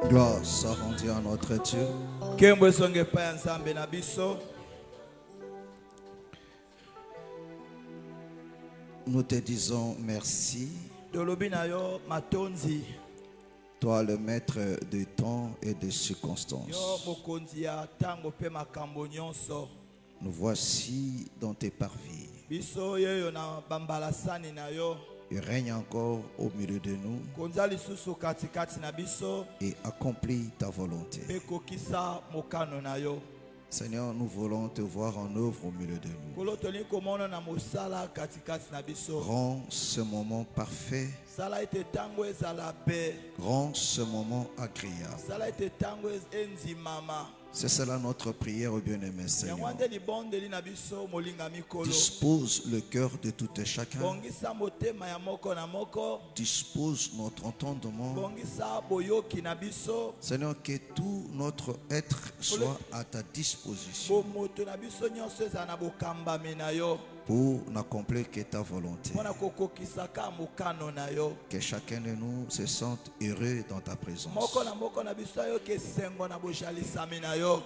Gloire soit rendue à notre Dieu. Nous te disons merci. Toi le maître du temps et des circonstances. Nous voici dans tes parvis. Il règne encore au milieu de nous et accomplit ta volonté. Seigneur, nous voulons te voir en œuvre au milieu de nous. Rends ce moment parfait. Rends ce moment agréable. C'est cela notre prière, au bien-aimé Seigneur. Dispose le cœur de tout et chacun. Dispose notre entendement. Seigneur, que tout notre être soit à ta disposition pour n'accomplir que ta volonté. Que chacun de nous se sente heureux dans ta présence.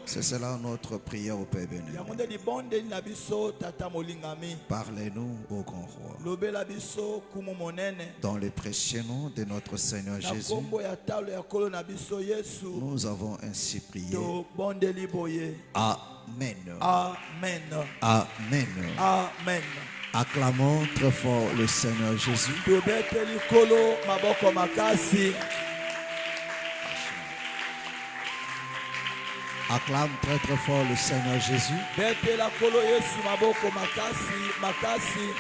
C'est cela notre prière au Père béni. Parlez-nous au grand roi. Dans le précieux nom de notre Seigneur Jésus, nous avons ainsi prié. Amen. Amen. Amen. Amen. Acclamons très fort le Seigneur Jésus. Acclame très très fort le Seigneur Jésus.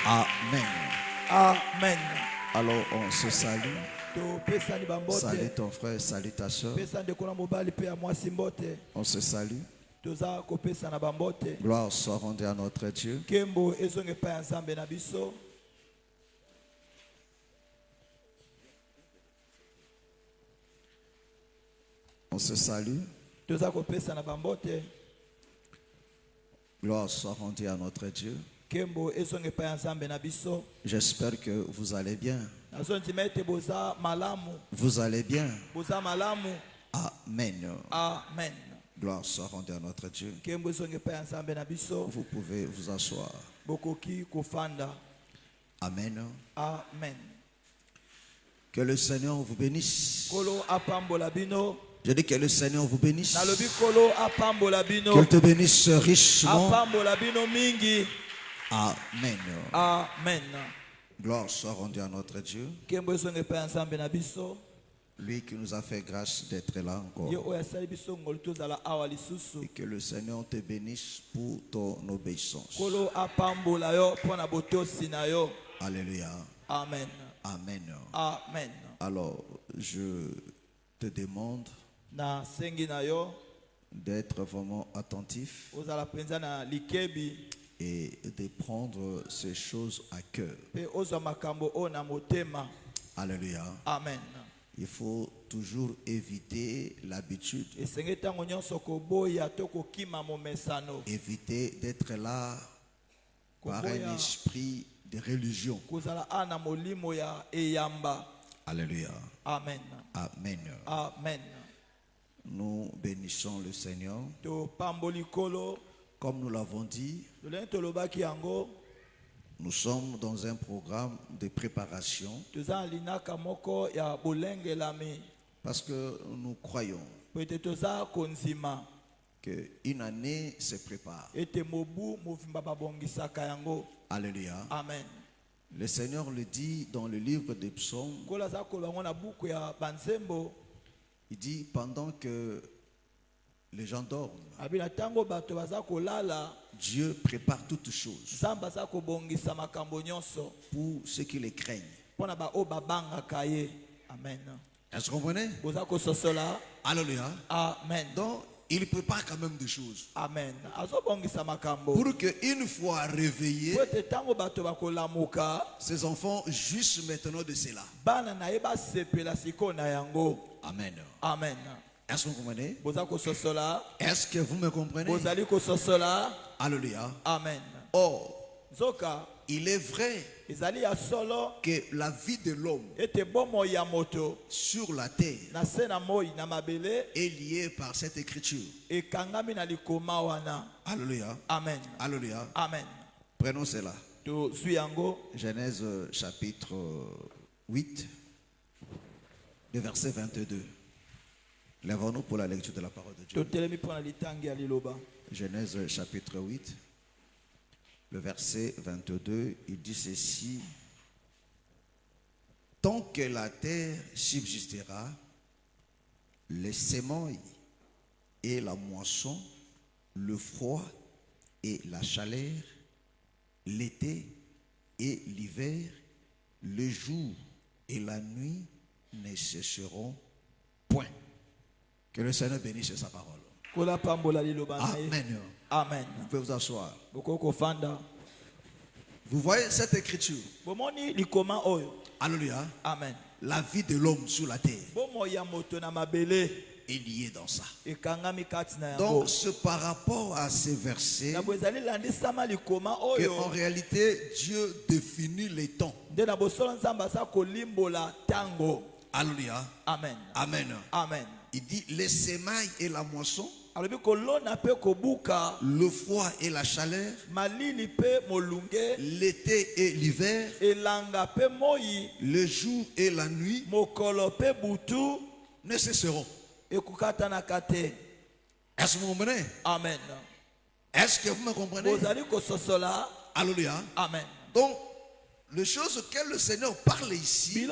Amen. Amen. Alors on se salue. Salut ton frère, salut ta soeur. On se salue. Gloire soit rendue à notre Dieu. On se salue. Gloire soit rendue à notre Dieu. J'espère que vous allez bien. Vous allez bien. Amen. Amen. Gloire soit rendue à notre Dieu. Vous pouvez vous asseoir. Amen. Amen. Que le Seigneur vous bénisse. Je dis que le Seigneur vous bénisse. Qu'il te bénisse richement. Amen. Amen. Gloire soit rendue à notre Dieu. Lui qui nous a fait grâce d'être là encore. Et que le Seigneur te bénisse pour ton obéissance. Alléluia. Amen. Amen. Amen. Alors, je te demande d'être vraiment attentif et de prendre ces choses à cœur. Alléluia. Amen. Il faut toujours éviter l'habitude. Éviter d'être là par un esprit de religion. Alléluia. Amen. Amen. Amen. Nous bénissons le Seigneur. Comme nous l'avons dit, nous sommes dans un programme de préparation parce que nous croyons qu'une année se prépare. Alléluia. Amen. Le Seigneur le dit dans le livre des psaumes. Il dit pendant que les gens dorment, Dieu prépare toutes choses pour ceux qui les craignent. Amen. Est-ce que vous comprenez? Alléluia. Amen. Donc, il prépare quand même des choses. Amen. Pour qu'une fois réveillés, ces enfants jouissent maintenant de cela. Amen. Amen. Est-ce que vous comprenez? Est-ce que vous me comprenez? Alléluia. Amen. Or, Il est vrai que la vie de l'homme sur la terre est liée par cette écriture. Alléluia. Amen. Alléluia. Amen. Prenons cela. Genèse chapitre 8, le verset 22. Lèvons-nous pour la lecture de la parole de Dieu. Genèse chapitre 8, le verset 22, il dit ceci. Tant que la terre subsistera, les semoilles et la moisson, le froid et la chaleur, l'été et l'hiver, le jour et la nuit ne cesseront point. Que le Seigneur bénisse sa parole. Amen. Amen. Vous pouvez vous asseoir. Vous voyez cette écriture. Alléluia. Amen. La vie de l'homme sur la terre est liée dans ça. Donc c'est par rapport à ces versets qu'en réalité Dieu définit les temps. Alléluia. Amen. Amen. Amen. Il dit les semailles et la moisson, le froid et la chaleur, l'été et l'hiver, le jour et la nuit ne cesseront. Est-ce que vous comprenez? Amen. Est-ce que vous me comprenez? Alléluia. Amen. Donc, les choses auxquelles le Seigneur parle ici,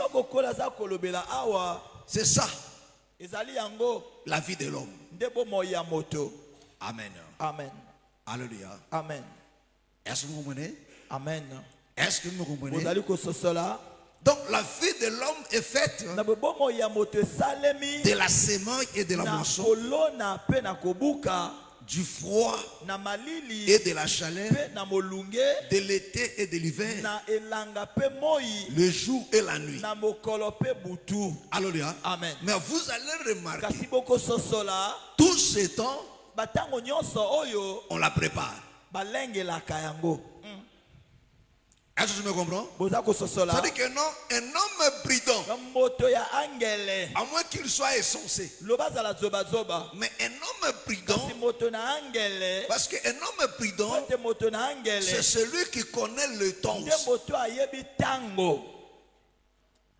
c'est ça. La vie de l'homme. Amen. Amen. Alléluia. Amen. Est-ce que vous comprenez? Amen. Est-ce que vous me comprenez? Donc la vie de l'homme est faite de la semence et de la moisson, du froid et de la chaleur, de l'été et de l'hiver, le jour et la nuit. Alléluia. Amen. Mais vous allez remarquer, tout ce temps, on la prépare. Est-ce que tu me comprends? Ça dit que non, un homme prudent, à moins qu'il soit insensé, mais un homme prudent, parce qu'un homme prudent, c'est celui qui connaît le temps.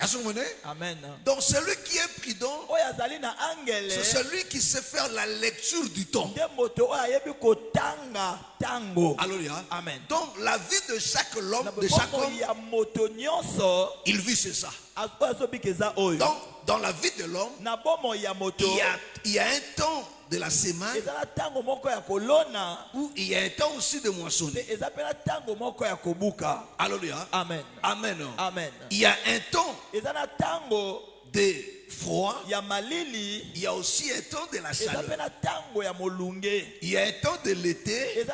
Est-ce que vous comprenez? Amen. Donc celui qui est prudent, c'est celui qui sait faire la lecture du temps. Alléluia. Amen. Donc la vie de chaque homme, il vit c'est ça. Donc dans la vie de l'homme, il y a un temps de la semaine où il y a un temps aussi de moissonner. Alléluia. Amen. Amen. Amen. Il y a un temps de froid. Il y a aussi un temps de la chaleur. Il y a un temps de l'été.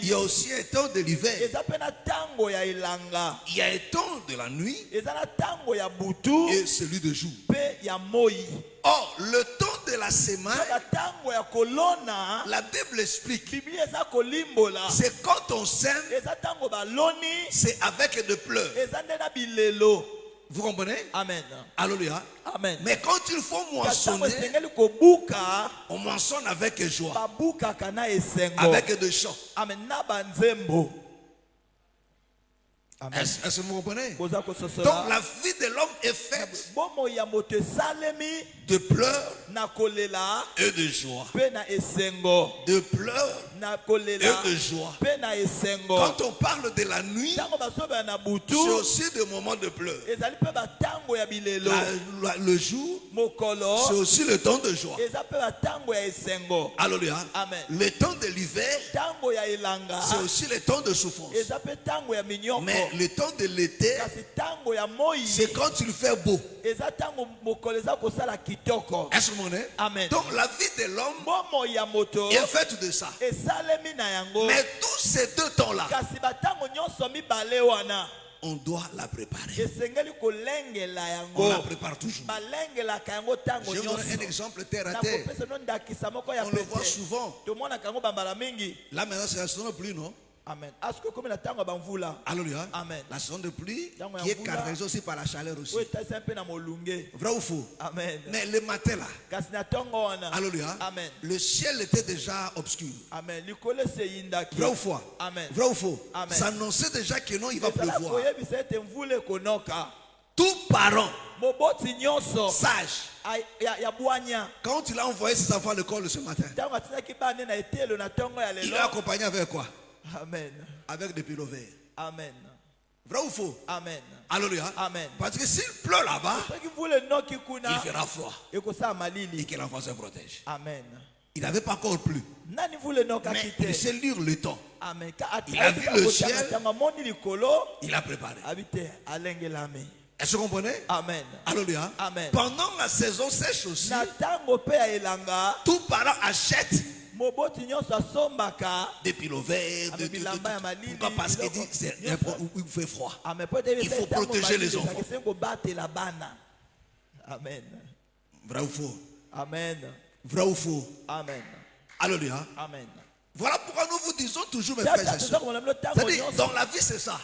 Il y a aussi un temps de l'hiver. Il y a un temps de la nuit et celui de jour. Or, le temps de la semaine, la Bible explique, c'est quand on sème, c'est avec de pleurs. Vous comprenez? Amen. Alléluia. Amen. Mais quand il faut moissonner, on moissonne avec joie, avec de chants. Amen. Est-ce que vous comprenez? Donc la vie de l'homme est faite de pleurs et de joie. De pleurs et de joie. Quand on parle de la nuit, c'est aussi des moments de pleurs. Le jour, c'est aussi le temps de joie. Alléluia. Le temps de l'hiver, c'est aussi le temps de souffrance. Mais le temps de l'été, c'est quand il fait beau. Est-ce que vous comprenez? Donc la vie de l'homme est faite de ça. Mais tous ces deux temps-là, on doit la préparer. On la prépare toujours. Je vous donne un exemple terre à terre. On le voit souvent. Là maintenant, c'est ne plus, non? Amen. Alléluia. Amen. La saison de pluie qui est caractérisée aussi par la chaleur aussi. Vrai ou faux? Amen. Mais le matin là, alléluia, Amen. le ciel était déjà obscur. Amen. Vrai ou faux? Amen. Vrai ou faux? Amen. Ça annonçait déjà que non, il va pleuvoir. Tout parent sage, quand il a envoyé ses enfants à l'école ce matin, il l'a accompagné avec quoi? Amen. Avec des piloverts. Amen. Vrai ou faux? Amen. Alléluia. Amen. Parce que s'il pleut là-bas, il fera froid. Et que l'enfant se protège. Amen. Il n'avait pas encore plu. Mais il sait lire le temps. Amen. Il a vu le ciel. Il a préparé. Est-ce que vous comprenez? Amen. Alléluia. Amen. Pendant la saison sèche aussi, tout parent achète des piloverts, pourquoi? Parce qu'il dit qu'il fait froid. Il faut protéger les enfants. Amen. Vrai ou faux? Amen. Vrai ou faux? Amen. Alléluia. Amen. Voilà pourquoi nous vous disons toujours, mes frères et sœurs. C'est-à-dire, dans la vie, c'est ça.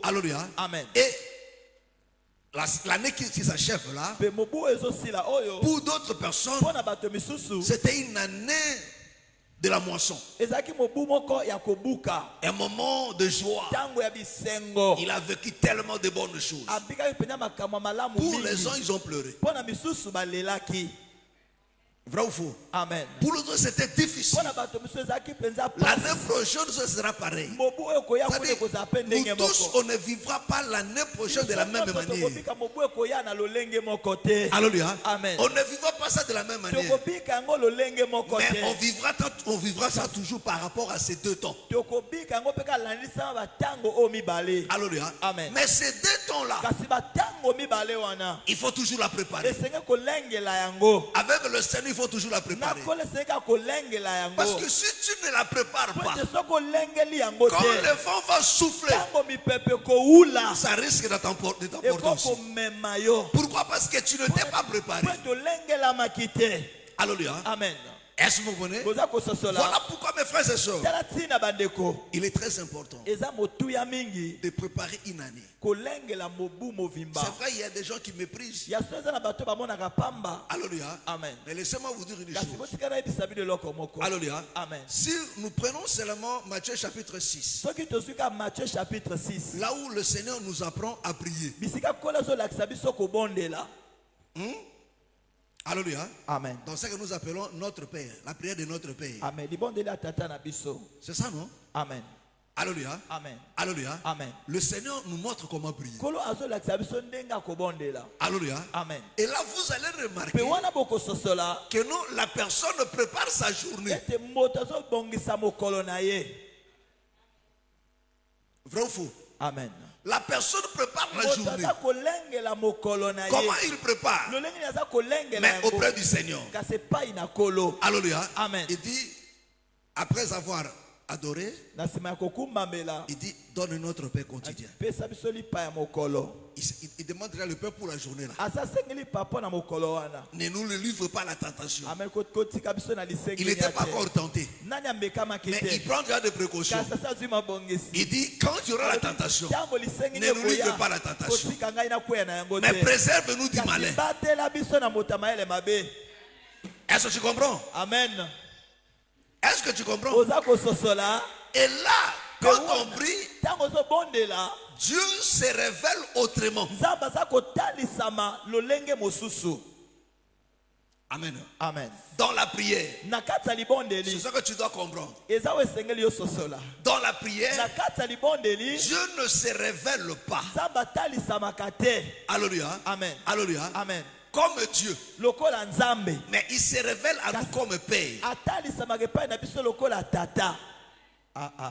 Alléluia. Amen. Et l'année qui s'achève là, pour d'autres personnes, c'était une année de la moisson. Un moment de joie. Il a vécu tellement de bonnes choses. Pour les uns, ils ont pleuré. Vrai ou faux? Amen. Pour les autres, c'était difficile. L'année prochaine, ce sera pareil. C'est-à-dire, nous tous, on ne vivra pas l'année prochaine de la même manière. Alléluia. Amen. On ne vivra pas ça de la même manière. Mais on vivra ça toujours par rapport à ces deux temps. Alléluia. Amen. Mais ces deux temps-là, il faut toujours la préparer. Avec le Seigneur, il faut toujours la préparer. Parce que si tu ne la prépares pas, quand le vent va souffler, ça risque de t'emporter aussi. Pourquoi? Parce que tu ne t'es pas préparé. Alléluia. Amen. Est-ce que vous comprenez? Voilà pourquoi, mes frères et sœurs, il est très important de préparer une année. C'est vrai, il y a des gens qui méprisent. Alléluia. Amen. Mais laissez-moi vous dire une chose. Alléluia. Amen. Si nous prenons seulement Matthieu chapitre 6, là où le Seigneur nous apprend à prier. Alléluia. Amen. Dans ce que nous appelons notre Père, la prière de notre Père. Amen. C'est ça, non? Amen. Alléluia. Amen. Alléluia. Amen. Le Seigneur nous montre comment prier. Alléluia. Amen. Et là, vous allez remarquer que non, la personne prépare sa journée. Vrai ou faux? Amen. La personne prépare la journée. Comment il prépare? Mais auprès du Seigneur. Alléluia. Amen. Il dit, après avoir adoré, il dit, donne notre paix quotidien. Il demande déjà le paix pour la journée là. Ne nous le livre pas la tentation. Il n'était pas encore tenté. Mais il prend déjà des précautions. Il dit, quand il y aura la tentation, ne nous livre pas la tentation. Mais préserve-nous du malin. Est-ce que tu comprends? Amen. Est-ce que tu comprends? Et là, quand on prie, Dieu se révèle autrement. Amen. Amen. Dans la prière, c'est ça que tu dois comprendre. Dans la prière, Dieu ne se révèle pas. Alléluia. Amen. Alléluia. Amen. Comme Dieu. Mais il se révèle à nous comme Père.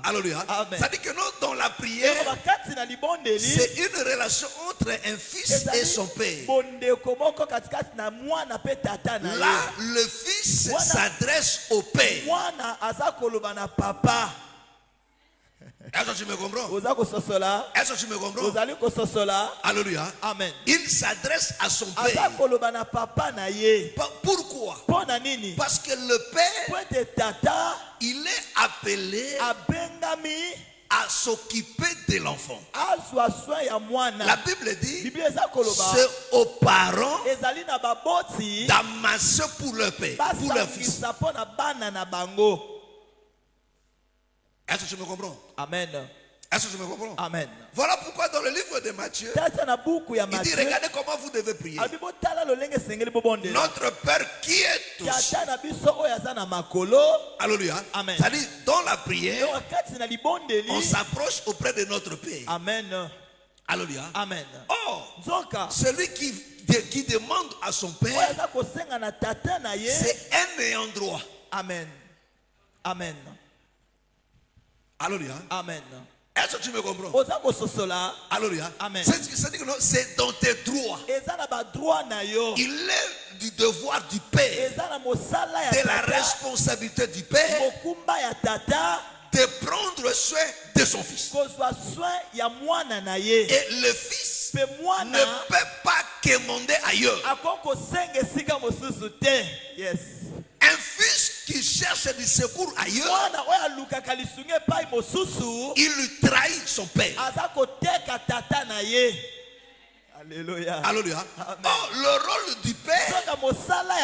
Alléluia. C'est-à-dire que nous, dans la prière, c'est une relation entre un fils et son père. Là, le fils s'adresse au père. Est-ce que tu me comprends? Est-ce que tu me comprends? Alléluia. Amen. Il s'adresse à son père. Pourquoi? Parce que le père, il est appelé à s'occuper de l'enfant. La Bible dit, c'est aux parents d'amasser pour leur père, pour leur fils. Est-ce que tu me comprends? Amen. Est-ce que tu me comprends? Amen. Voilà pourquoi dans le livre de Matthieu, il dit, regardez comment vous devez prier. Notre Père qui est tous. Alléluia. Amen. C'est-à-dire, dans la prière, on s'approche auprès de notre Père. Amen. Alléluia. Amen. Or, celui qui demande à son Père, c'est un ayant droit. Amen. Amen. Alléluia. Amen. Est-ce que tu me comprends? Alléluia. Amen. C'est dans tes droits. Il est du devoir du Père, de la responsabilité du Père, de prendre soin de son fils. Et le fils ne peut pas quémander ailleurs. Yes. Un fils qui cherche du secours ailleurs, il lui trahit son père. Alléluia. Alléluia. Oh, le rôle du père,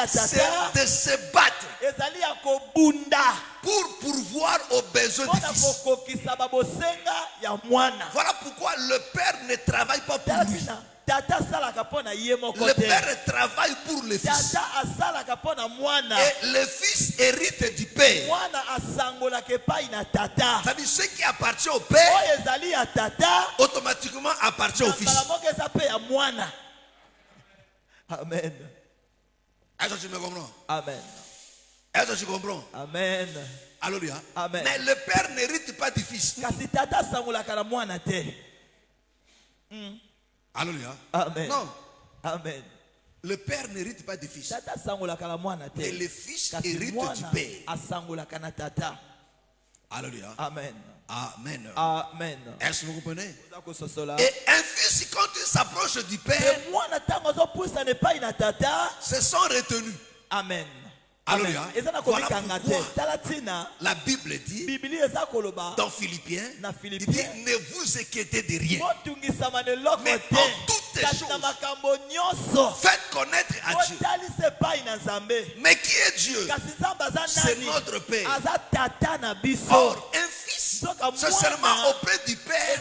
c'est de se battre pour pourvoir aux besoins du fils. Voilà pourquoi le père ne travaille pas pour lui. Le père travaille pour le fils. Et le fils hérite du père. C'est-à-dire ce qui appartient au père automatiquement appartient au fils. Amen. Est-ce que tu me comprends? Amen. Est-ce que tu comprends? Amen. Alléluia. Amen. Mais le père n'hérite pas du fils. Alléluia. Amen. Non. Amen. Le père n'hérite pas du fils. Mais le fils hérite du père. Alléluia. Amen. Amen. Amen. Est-ce que vous comprenez? Et un fils, quand il s'approche du père, se sent retenu. Amen. Alléluia. Voilà pourquoi la Bible dit dans Philippiens, il dit ne vous inquiétez de rien, mais en toutes choses faites connaître à Dieu. Mais qui est Dieu? C'est notre Père. Or un fils, c'est seulement auprès du Père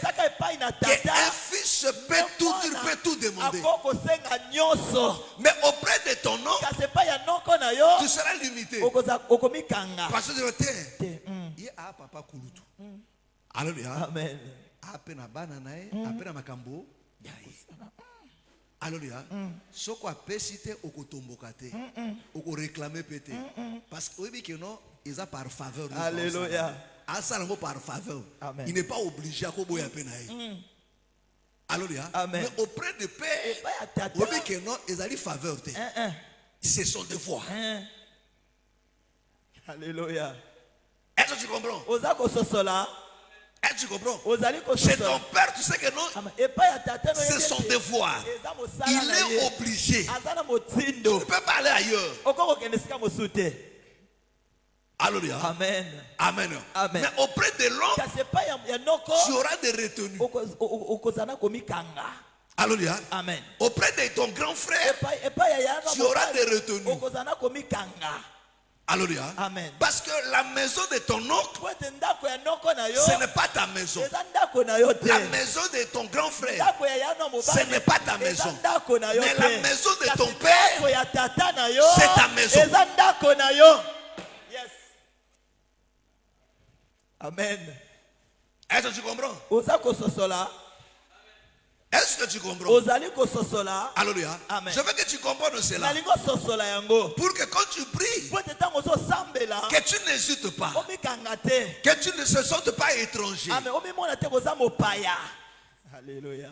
qu'un fils peut tout dire, peut tout demander. Mais auprès de ton nom, tu seras limité. Parce que tu es papa kulutu. Alléluia. Amen. Alléluia. Ce qu'on peut citer au kotombokate, au réclamer pété. Parce que oui, que non, ils ont par faveur. Alléluia. Par faveur. Amen. Il n'est pas obligé à couper un penaï. Alléluia. Amen. Mais auprès de Père, oui, que non, ils ont faveur. C'est son devoir. Alléluia. Est-ce que tu comprends? Est-ce que tu comprends? C'est ton père, tu sais que non, c'est son devoir. Il est obligé. Tu ne peux pas aller ailleurs. Alléluia. Amen. Amen. Amen. Mais auprès de l'homme, tu auras des retenues. Alléluia. Amen. Auprès de ton grand frère, tu auras des retenues. Alléluia. Amen. Parce que la maison de ton oncle, ce n'est pas ta maison. La maison de ton grand frère, ce n'est pas ta maison. Mais la maison de ton père, c'est ta maison. Yes. Amen. Est-ce que tu comprends? Est-ce que tu comprends? Alléluia. Amen. Je veux que tu comprennes cela. Pour que quand tu pries, que tu n'hésites pas. Que tu ne te sentes pas étranger. Alléluia.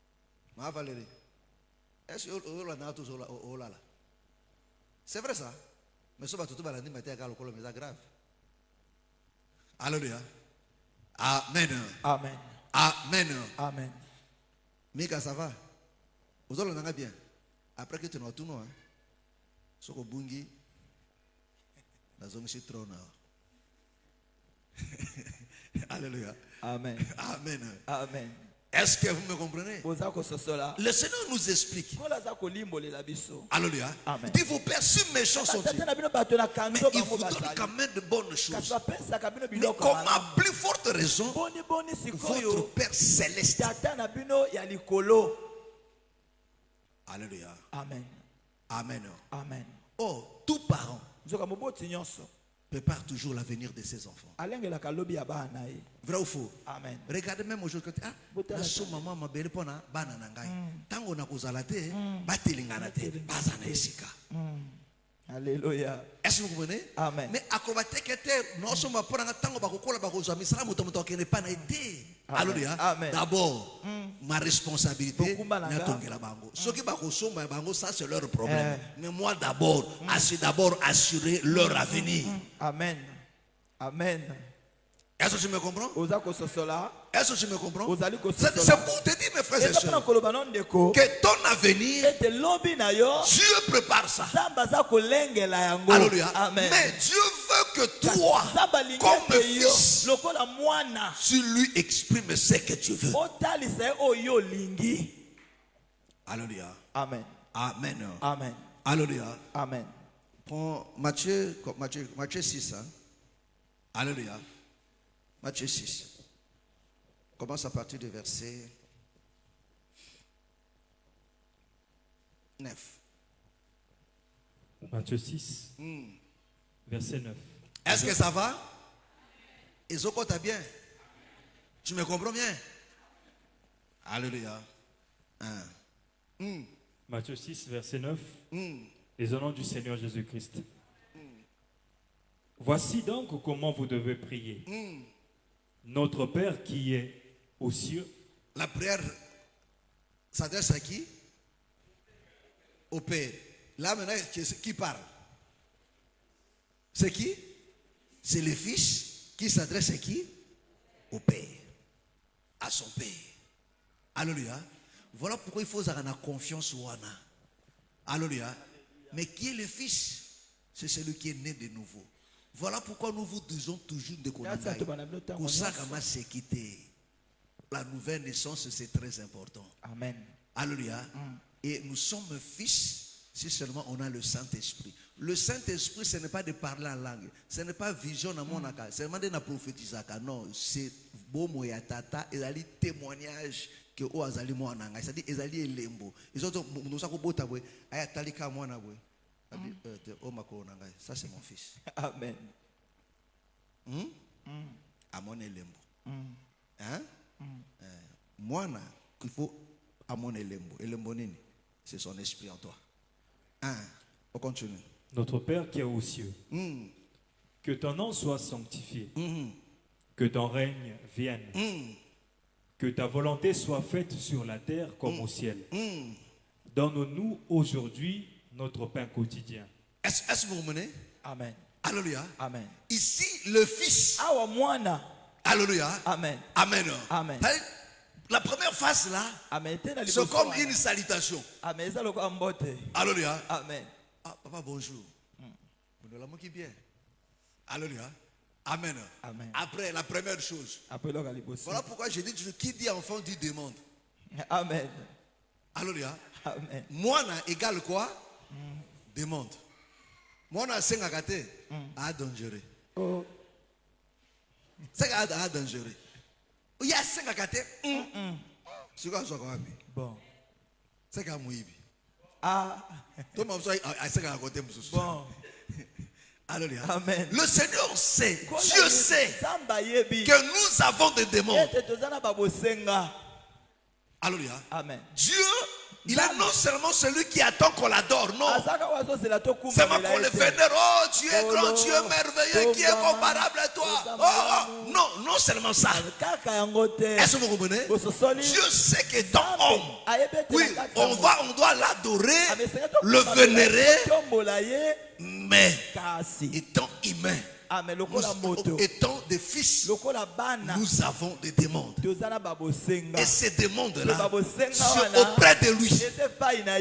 Ma Valérie, est-ce que vous avez toujours là? C'est vrai ça? Mais ça va tout le monde mettre à l'école, mais c'est grave. Alléluia. Amen. Amen. Amen. Amen. Mika, ça va? Vous allez bien. Après que tu n'as tout, non? Ce que bungi, la zone est trop. Alléluia. Amen. Amen. Amen. Est-ce que vous me comprenez? Le Seigneur nous explique. Alléluia. Amen. Il vos pères si méchants sont-ils, mais ils vous donnent quand même de bonnes choses. Mais comme à plus forte raison, votre Père céleste. Alléluia. Amen. Amen. Amen. Oh, tout parent prépare toujours l'avenir de ses enfants. Vrai ou faux? Amen. Regardez même aujourd'hui, maman m'a belle pona banana ngai. Tango na kozala te, batelingana te, bazana esika. Alléluia. Est-ce que vous comprenez? Amen. Mais acrobatique était non seulement pour un tango bakokola bakozo misra moto qui n'est pas été. Alléluia. D'abord, ma responsabilité na tongela bango. Ceux qui bakosomba bango, ça c'est leur problème. Mais moi d'abord, assurer leur avenir. Amen. Amen. Est-ce que tu me comprends? Est-ce que tu me comprends? C'est pour te dire, mes frères et sœurs, que ton avenir, Dieu prépare ça. Alléluia. Mais Dieu veut que toi, comme fils, tu lui exprimes ce que tu veux. Alléluia. Amen. Amen. Amen. Alléluia. Amen. Prends Matthieu 6. Hein? Alléluia. Matthieu 6. Commence à partir du verset 9. Matthieu 6, verset 9. Est-ce que ça va? Ezoko, t'as bien? Tu me comprends bien? Alléluia. Matthieu 6, verset 9. Et au nom du Seigneur Jésus-Christ. Voici donc comment vous devez prier. Notre Père qui est aux cieux. La prière s'adresse à qui? Au Père. Là maintenant, qui parle? C'est qui? C'est le Fils qui s'adresse à qui? Au Père. À son Père. Alléluia. Voilà pourquoi il faut avoir confiance au Wana. Alléluia. Mais qui est le Fils? C'est celui qui est né de nouveau. Voilà pourquoi nous vous disons toujours de connaître. La nouvelle naissance, c'est très important. Amen. Alléluia. Et nous sommes fils si seulement on a le Saint-Esprit. Le Saint-Esprit, ce n'est pas de parler en langue. Ce n'est pas vision à mon aka. Ce n'est pas de prophétiser. Non, c'est beau moya tata. Et il témoignage que o azali mo ananga. C'est-à-dire ezali elembo. Ils ont nous savons bota boy. Aya talika mo na boy. Ça c'est mon fils. Amen. Amon elembo. Hein? Moi, il faut amon elembo. Elembo nini? C'est son esprit en toi. On continue. Notre Père qui est aux cieux. Que ton nom soit sanctifié. Que ton règne vienne. Que ta volonté soit faite sur la terre comme au ciel. Donne-nous aujourd'hui notre pain quotidien. Est-ce que vous me menez? Amen. Alléluia. Amen. Ici, le Fils. Alléluia. Amen. Amen. Amen. La première phase là, c'est comme une salutation. Amen. Alléluia. Amen. Ah, papa, bonjour. Mon qui bien. Alléluia. Amen. Amen. Après, la première chose. Voilà pourquoi j'ai dit toujours, qui dit enfant dit demande. Amen. Alléluia. Amen. Moi, égale quoi? Demande. Moi, on a 5 à 4. Ah, dangereux. Oh. 5 à dangereux. Il y a 5 à 4. C'est quoi ça? Bon. 5 à mouibi. Ah. Tout le monde a 5 à côté. Bon. Alléluia. Amen. Le Seigneur sait, Dieu sait que nous avons des demandes. Alléluia. Amen. Dieu Il est non seulement celui qui attend qu'on l'adore, non. Seulement qu'on le vénère. Oh, tu es grand, tu es merveilleux, qui est comparable à toi. Oh, non, non seulement ça. Est-ce que vous comprenez? Dieu sait qu'étant homme, oui, on doit l'adorer, le vénérer, mais étant humain, étant des fils, nous avons des demandes. Et ces demandes-là sont auprès de lui.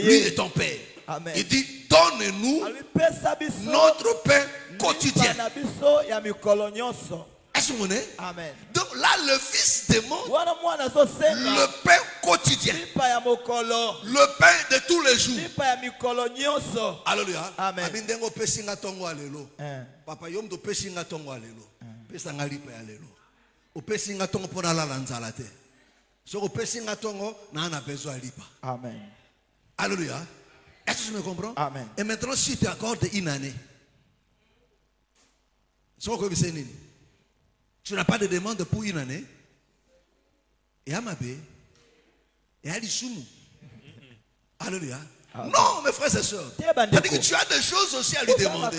Lui est ton Père. Amen. Il dit, donne-nous notre pain quotidien. Est-ce que vous comprenez? Amen. Donc là, le fils demande le pain quotidien. Le pain de tous les jours. Alléluia. Amen. Papa yom do pesinga tongo alelo. Pesanga lipa alelo. O pesinga tongo pona la lanzala te. So o pesinga tongo na ana besoin lipa. Amen. Alléluia. Est-ce que tu me comprends? Amen. Et maintenant si tu accordes une année. So ko bisenini. Tu n'as pas de demande pour une année. Et amabe. Et alisumu. Alléluia. Non, mes frères et sœurs. C'est-à-dire que tu as des choses aussi à lui demander.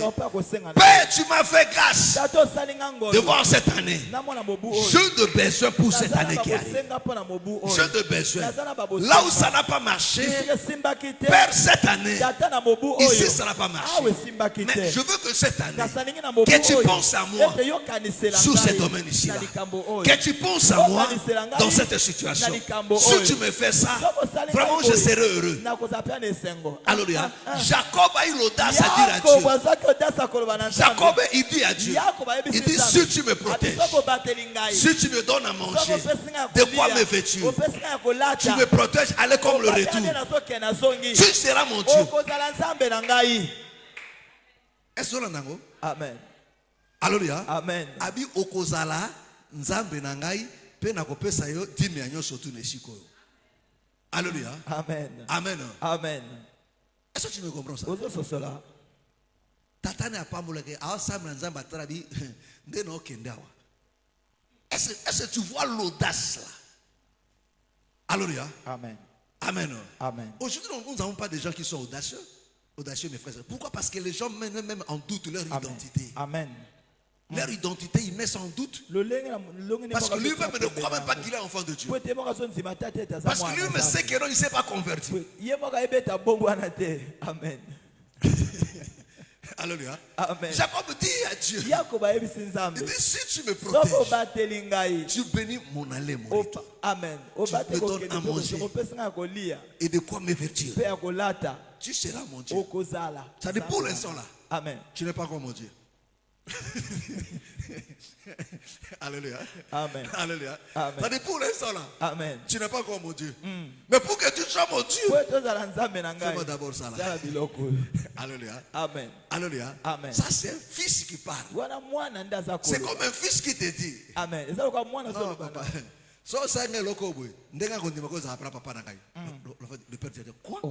Père, tu m'as fait grâce de voir cette année. J'ai de besoin pour cette année qui arrive. J'ai de besoin. Là où ça n'a pas marché, Père, cette année, ici ça n'a pas marché. Mais je veux que cette année, que tu penses à moi sous ce domaine ici. Que tu penses à moi dans cette situation. Si tu me fais ça, vraiment je serai heureux. Alléluia. Jacob a eu l'audace à dire à Dieu. Jacob, il dit à Dieu, il dit, si tu me protèges, si tu me donnes à manger, de quoi me vêtir, tu me protèges, allez comme le retour. Tu seras mon Dieu. Est-ce que vous Amen. Alléluia. Amen. Abi okozala nzambe nangai pe nakopesa yo 10 yanyo surtout neshiko. Alléluia. Amen. Amen. Amen. Est-ce que tu me comprends ça? Tatane apamboleke awasam nzamba trabi ndeno kendawa. Est-ce que tu vois l'audace là? Alléluia. Amen. Amen. Amen. Aujourd'hui, nous n'avons pas des gens qui sont audacieux. Audacieux, mes frères. Pourquoi? Parce que les gens mettent même en doute leur identité. Amen. Leur identité, ils mettent en doute. Parce que lui-même ne croit même pas qu'il est enfant de Dieu. Parce que lui-même sait que non, il ne s'est pas converti. Amen. Alléluia. Amen. Jacob dit à Dieu, il dit, si tu me protèges, tu bénis mon aller, mon retour. Amen. Tu me donnes à manger et de quoi me vêtir. Tu seras mon Dieu. Ça dit pour l'instant là. Amen. Tu n'es pas comme mon Dieu. Alléluia. Amen. Alléluia. Amen. Ça dit pour l'instant là. Amen. Tu n'es pas comme mon Dieu. Mais pour que tu sois mon Dieu, fais-moi d'abord ça là. Alléluia. Amen. Alléluia. Amen. Ça c'est un fils qui parle. C'est comme un fils qui te dit. Amen. Non, papa. So ça n'est pas comme ndenga kondima ko za papa na kai. Le père dit quoi?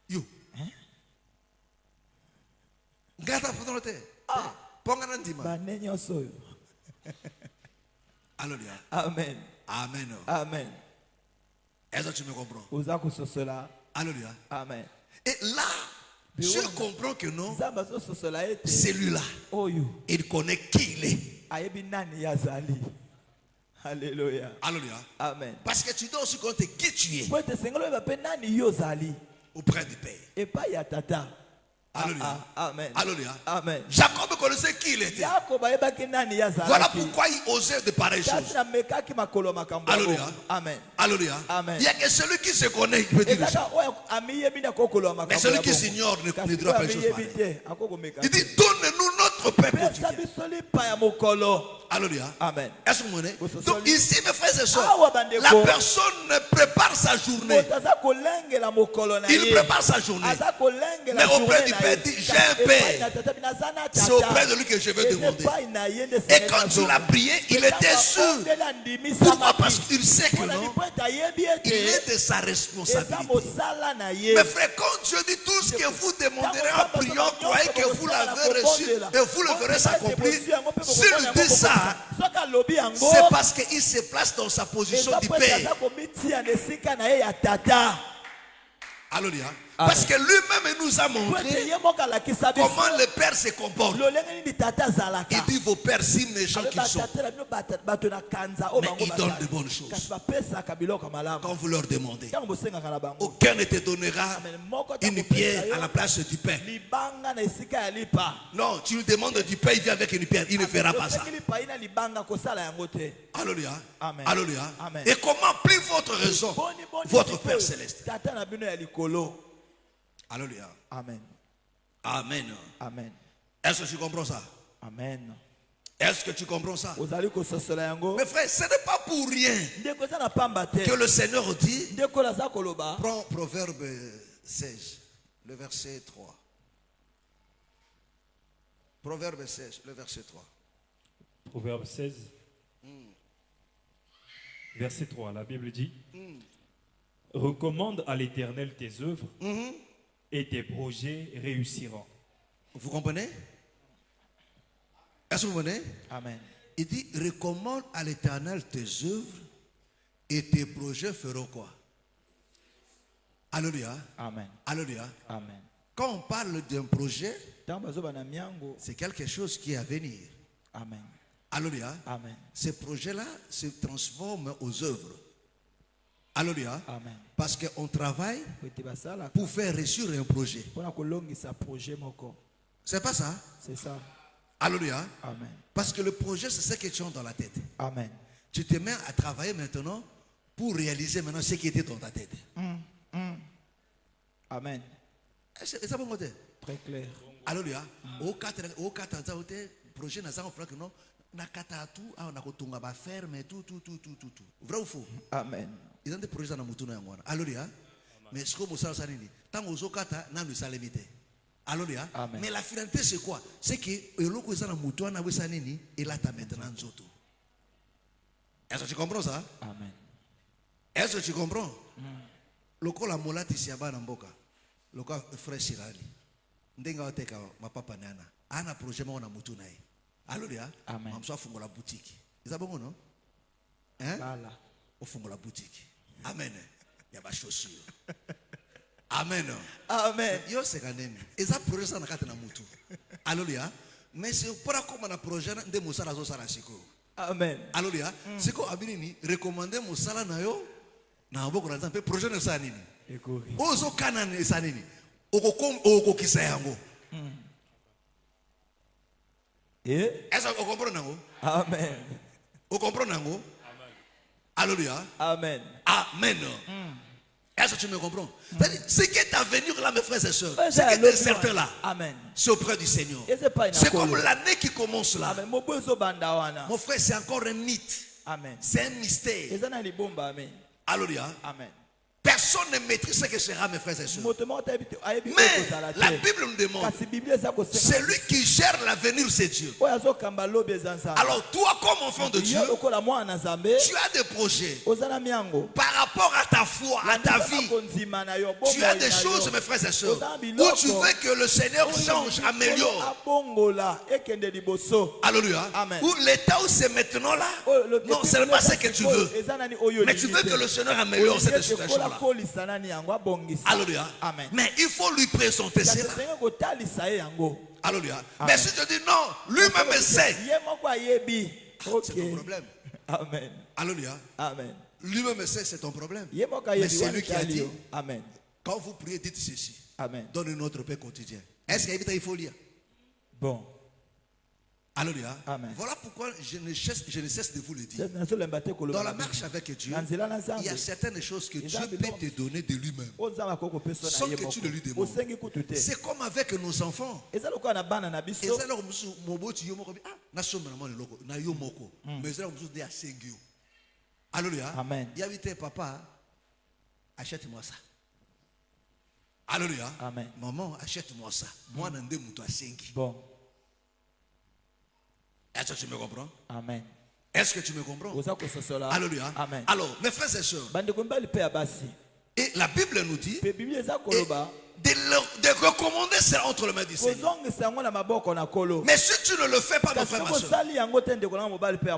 You. Gata fotote. Ah. Alléluia. Amen. Amen. Amen. Est-ce que tu me comprends? Alléluia. Amen. Et là, je comprends que non, celui-là, il connaît qui il est. Alléluia. Alléluia. Amen. Parce que tu dois aussi compter qui tu es auprès du Père. Alléluia. Amen. Alléluia. Amen. Jacob connaissait qui il était. Voilà pourquoi il osait de pareilles choses. Alléluia. Amen. Alléluia. Amen. Il n'y a que celui qui se connaît qui peut dire ça. Mais celui qui s'ignore ne dira pas une chose pareille. Il dit, donne-nous notre pain quotidien. Alléluia. Amen. Est-ce que vous comprenez? Donc ici, mes frères et sœurs, la personne prépare sa journée. Il prépare sa journée. Mais auprès du Père, dit, j'ai un Père. C'est auprès de lui que je vais demander. Et quand tu l'as prié, il était sûr. Pourquoi? Parce qu'il sait que non, il est de sa responsabilité. Mes frères, quand Dieu dit tout ce que vous demanderez en priant, croyez que vous l'avez reçu et vous le verrez s'accomplir. S'il dit ça, c'est parce qu'il se place dans sa position du Père. Alléluia. Parce que lui-même nous a montré comment le Père se comporte. Il dit vos pères si méchants qu'ils sont, mais ils donnent de bonnes choses. Quand vous leur demandez, aucun ne te donnera une pierre à la place du pain. Non, tu lui demandes du pain, il vient avec une pierre, il ne fera pas ça. Alléluia. Alléluia. Et comment plie votre raison, votre Père céleste? Alléluia. Amen. Amen. Amen. Est-ce que tu comprends ça? Amen. Est-ce que tu comprends ça? Mes frères, ce n'est pas pour rien que le Seigneur dit, prends Proverbe 16, le verset 3. Proverbe 16, le verset 3. Proverbe 16, verset 3, la Bible dit, recommande à l'Éternel tes œuvres et tes projets réussiront. Vous comprenez? Est-ce que vous comprenez? Amen. Il dit, recommande à l'Éternel tes œuvres et tes projets feront quoi? Alléluia. Amen. Alléluia. Amen. Quand on parle d'un projet, c'est quelque chose qui est à venir. Amen. Alléluia. Amen. Ces projets-là se transforment aux œuvres. Alléluia. Amen. Parce qu'on travaille pour faire réussir un projet. C'est pas ça? C'est ça. Alléluia. Amen. Parce que le projet, c'est ce que tu as dans la tête. Amen. Tu te mets à travailler maintenant pour réaliser maintenant ce qui était dans ta tête. Amen. C'est ça bon côté? Très clair. Alléluia. Au quatre projet n'a pas fait que non. Nakata tout, on a kotunga ba ferme tout. Vrai ou faux? Amen. Ils ont des projets dans mutuna yangwana. Alléluia. Mais ce que vous savez ça nini? Tant aux okata n'a nous salimité. Alléluia. Mais la finalité c'est quoi? C'est que le loko est dans mutuna na nini et là t'as maintenant nzoto. Est-ce que tu comprends ça? Amen. Est-ce que tu comprends? Loko la molati siaba na mboka. Loko frère Shirali. Ndenga oteka ma papa nana. Ana projet mo na mutuna yi. Alléluia. Amen. Mamso fungo la boutique. C'est ça bon non? Hein? Voilà. Au fungo la boutique. Amen. Il y a pas chaussures. Amen. Amen. Yo c'est quand même. Et ça projet ça na kata na mutu. Alléluia. Mais c'est pour comme un projet de musala zo sala siko. Amen. Alléluia. C'est quoi abini recommander musala na yo na boko na zampe projet na sa nini? Ekori. Ozo kana na sa nini? Oko kisa yango. Est-ce que vous comprenez? Amen. Vous comprenez? Alléluia. Amen. Amen. Est-ce que tu me comprends? Ce qui est à venir là, mes frères et sœurs, ce qui est certain là, c'est auprès du Seigneur. C'est comme l'année qui commence là. Mon frère, c'est encore un mythe. C'est un mystère. Alléluia. Amen. Personne ne maîtrise ce que sera, mes frères et sœurs. Mais la Bible nous demande, celui qui gère l'avenir, c'est Dieu. Alors toi, comme enfant de Dieu, tu as des projets par rapport à ta foi, à ta vie. Tu as des choses, mes frères et sœurs, où tu veux que le Seigneur change, améliore. Alléluia. Où l'état où c'est maintenant là, non, ce n'est pas ce que tu veux. Mais tu veux que le Seigneur améliore cette situation-là. Alléluia. Amen. Mais il faut lui présenter cela. Alléluia. Mais si tu dis non, lui-même sait. C'est ton problème. Amen. Alléluia. Amen. Lui-même sait, c'est ton problème. Mais c'est lui qui a dit. Amen. Quand vous priez, dites ceci. Amen. Donne notre paix quotidien. Est-ce qu'il faut lire? Bon. Alléluia. Amen. Voilà pourquoi je ne cesse de vous le dire. Dans la marche avec Dieu, il y a certaines choses que Dieu peut te donner de lui-même, sans que tu ne lui demandes. C'est comme avec nos enfants. Alléluia. Amen. Il y a dit, papa, achète-moi ça. Alléluia. Amen. Maman, achète-moi ça. Moi, je suis à 5. Bon. Est-ce que tu me comprends? Amen. Est-ce que tu me comprends? Alléluia. Amen. Alors, mes frères et sœurs, et la Bible nous dit de recommander cela entre les mains du Seigneur. Mais si tu ne le fais pas, mon frère,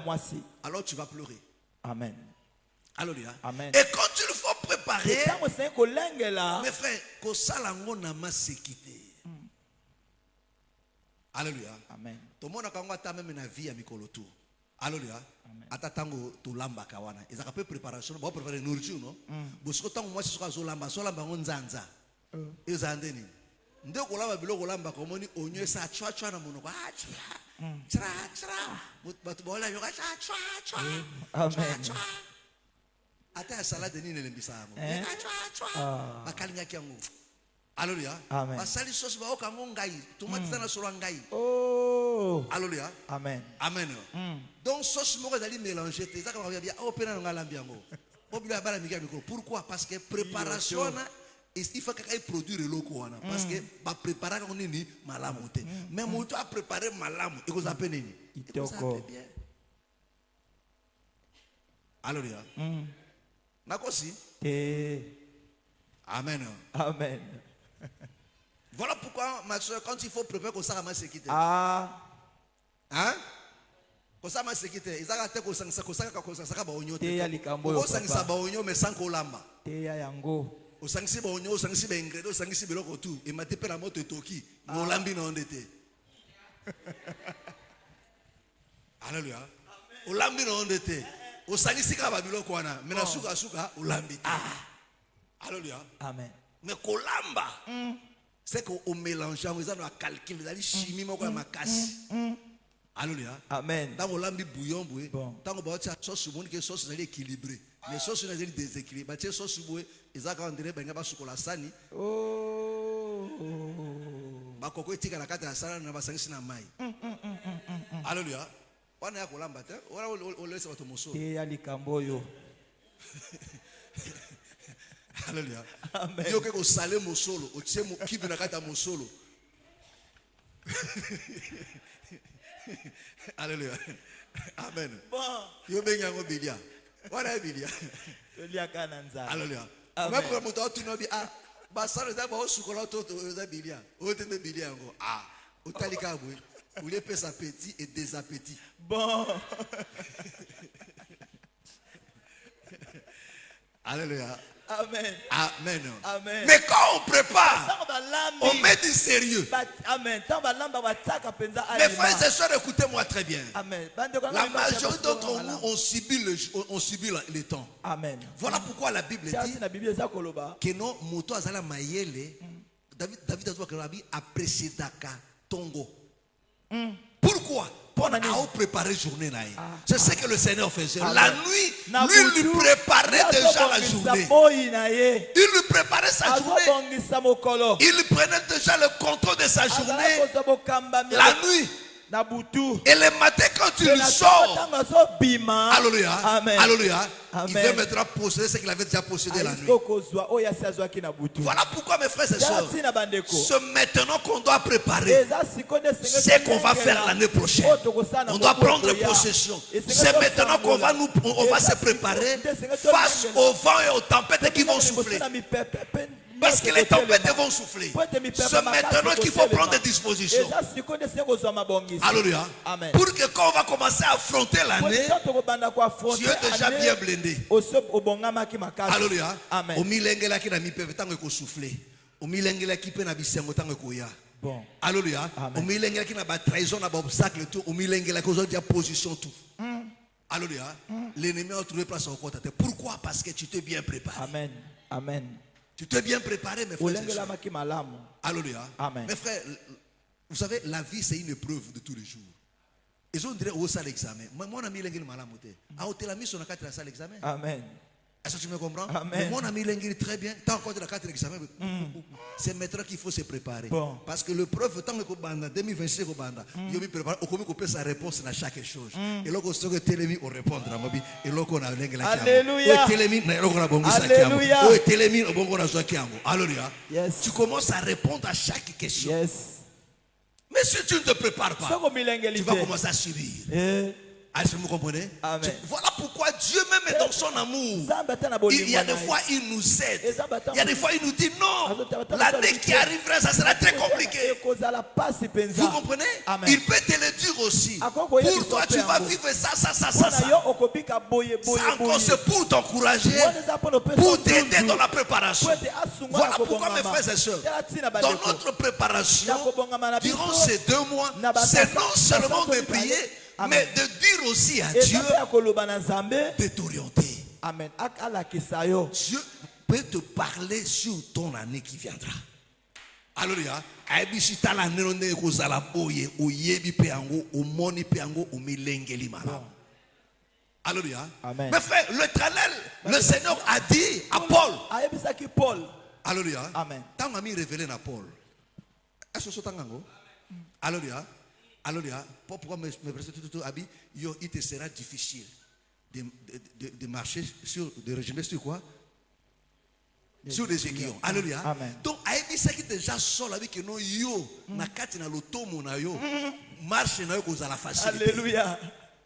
ma soeur, alors tu vas pleurer. Amen. Alléluia. Amen. Et quand il faut préparer préparer. Mes frères, que ça lango na masekité. Alléluia. Amen. Tout le monde a quand même une vie à mikolo tout. Alléluia. Atatango to lamba kawana. Ils ont fait préparation, bon préparer nourriture non. Bosco tango moi c'est sur lamba, sur lamba nzanza. Ils ont ndeni. Ndio kolamba biloko lamba komoni onyo sa chwa chwa na monoko. Chra chra. Batu bola yoka chwa chwa. Amen. Ata salade ni nelembisa yango. Chwa chwa. Bakalinga kyango. Alléluia. Basali sauce ba okango ngai, tomate na solo ngai. Oh. Alléluia. Amen. Amen. Donc sauce moko ezali mélanger te, ça ka ba bien o pena nga lambi yango. O bila bala mika miko. Pourquoi? Parce que préparation na il faut qu'il produire le loko wana parce que ba préparer ko nini malamu te. Mais moto a préparer malamu, e ko zape nini? Itoko. Alléluia. Nakosi? Amen. Amen. Voilà pourquoi, ma soeur, quand il faut préparer comme ça, ma sécurité. Ah. Hein? Comme ça, ma sécurité. Ils ont attaqué comme ça, comme ça, comme ça, comme ça, Te ya likambo yo. Comme ça, baonyo, mais sans kolamba. Te ya yango. Au sangsi baonyo, au sangsi bengredo, au sangsi biloko tout. Et m'a tapé la moto toki. Mon lambi non endetté. Alléluia. Au lambi non endetté. Au sangsi kaba biloko wana. Mais na suka suka, au lambi. Alléluia. Amen. Mais kolamba. C'est qu'on mélange, on a calculé, on a chimie, on a casse. Alléluia. Amen. Dans le lambi bouillon, tant qu'on va sauce bonne que sauce équilibrée. Les sauces sont déséquilibrées. Les sauces bonnes, ils ont quand on dirait sur la sani. Oh. Ba koko etika na kata ya sala na basangisi na mai. Alléluia. Wana ya kolamba te. Wana o laisse bato moso. Te ya likambo yo. Alléluia. Amen. Yo ke ko salé mon solo, o tse mo kibi na kata mon solo. Alléluia. Amen. Bon. Yo benga ngo bilia. Wana bilia. Bilia kana nzala. Alléluia. Même pour mo to no bi ba sala za ba o sukola to za bilia. O te me bilia ngo o talika bwe. Ou les pèse appétit et désappétit. Bon. Alléluia. Amen. Amen. Amen. Mais quand on prépare, on met du sérieux. Amen. Mes frères et sœurs, écoutez-moi très bien. Amen. La majorité d'entre nous ont subi les temps. Amen. Voilà pourquoi la Bible dit que nos motos azala mayele. David a précédé Tongo. Pourquoi? Pour préparer journée. C'est ce que le Seigneur faisait. La nuit, lui préparait déjà la journée. Il lui préparait sa journée. Il prenait déjà le contrôle de sa journée. La nuit. Et le matin quand il sort, alléluia, alléluia, il veut maintenant posséder ce qu'il avait déjà possédé la nuit. Voilà pourquoi mes frères et sœurs, c'est maintenant qu'on doit préparer ce qu'on va faire l'année prochaine. On doit prendre possession. C'est maintenant qu'on va se préparer face aux vents et aux tempêtes qui vont souffler. Parce que les tempêtes vont souffler. C'est maintenant qu'il faut prendre des dispositions. Alléluia. Pour que quand on va commencer à affronter l'année, tu es déjà bien blindé. Alléluia. Au milengela qui n'a mis peu tant que souffler. Au milengela qui peut n'abiser autant que koya. Alléluia. Au milengela qui n'a pas trahison, n'a pas obstacle tout. Au milengela qui a déjà position tout. Alléluia. L'ennemi a trouvé place au côté. Pourquoi? Parce que tu t'es bien préparé. Amen. Amen. Tu t'es bien préparé, mes frères. Alléluia. Amen. Mes frères, vous savez, la vie, c'est une épreuve de tous les jours. Ils ont dit au salle l'examen. Moi, ami l'engin malamoté. A hôtel ami sur la carte de la salle l'examen. Amen. Est-ce que tu me comprends? Amen. Mon ami l'engin très bien. Tant encore de la carte de l'examen. C'est maintenant qu'il faut se préparer. Bon. Parce que le preuve, tant que banda 2026 au banda, il me prépare. Au commun qu'on peut sa réponse à chaque chose. Et là, on se que télémi on répondre à moi. Et là, on a l'engin la Alléluia. Télémi, là, on a bon Alléluia. télémi, on a besoin Alléluia. Yes. Tu commences à répondre à chaque question. Yes. Mais si tu ne te prépares pas, tu vas commencer à subir. Est-ce que vous comprenez? Amen. Voilà pourquoi Dieu même dans son amour, il y a des fois il nous aide. Il y a des fois il nous dit non, l'année qui arriverait ça sera très compliqué. Vous comprenez? Amen. Il peut te le dire aussi. Pour toi tu vas vivre ça. Ça encore c'est pour t'encourager, pour t'aider dans la préparation. Voilà pourquoi mes frères et sœurs, dans notre préparation, durant ces 2 mois, c'est non seulement de prier, mais de dire aussi à Dieu de t'orienter. Amen. Dieu peut te parler sur ton année qui viendra. Alléluia. Alléluia. Mes frères, l'Éternel, le Seigneur a dit à Paul. Alléluia. Amen. Tant que révélé à Paul. Est-ce que c'est un Alléluia. Alléluia. Pourquoi me presser tout habit? Il te sera difficile de marcher sur, de régimer sur quoi? Sur des aiguillons. Alléluia. Amen. Donc, aïe, ça qui déjà sol avec nous, yo, na kati na lotomo na yo, marche na yo cause à la facilité. Alléluia.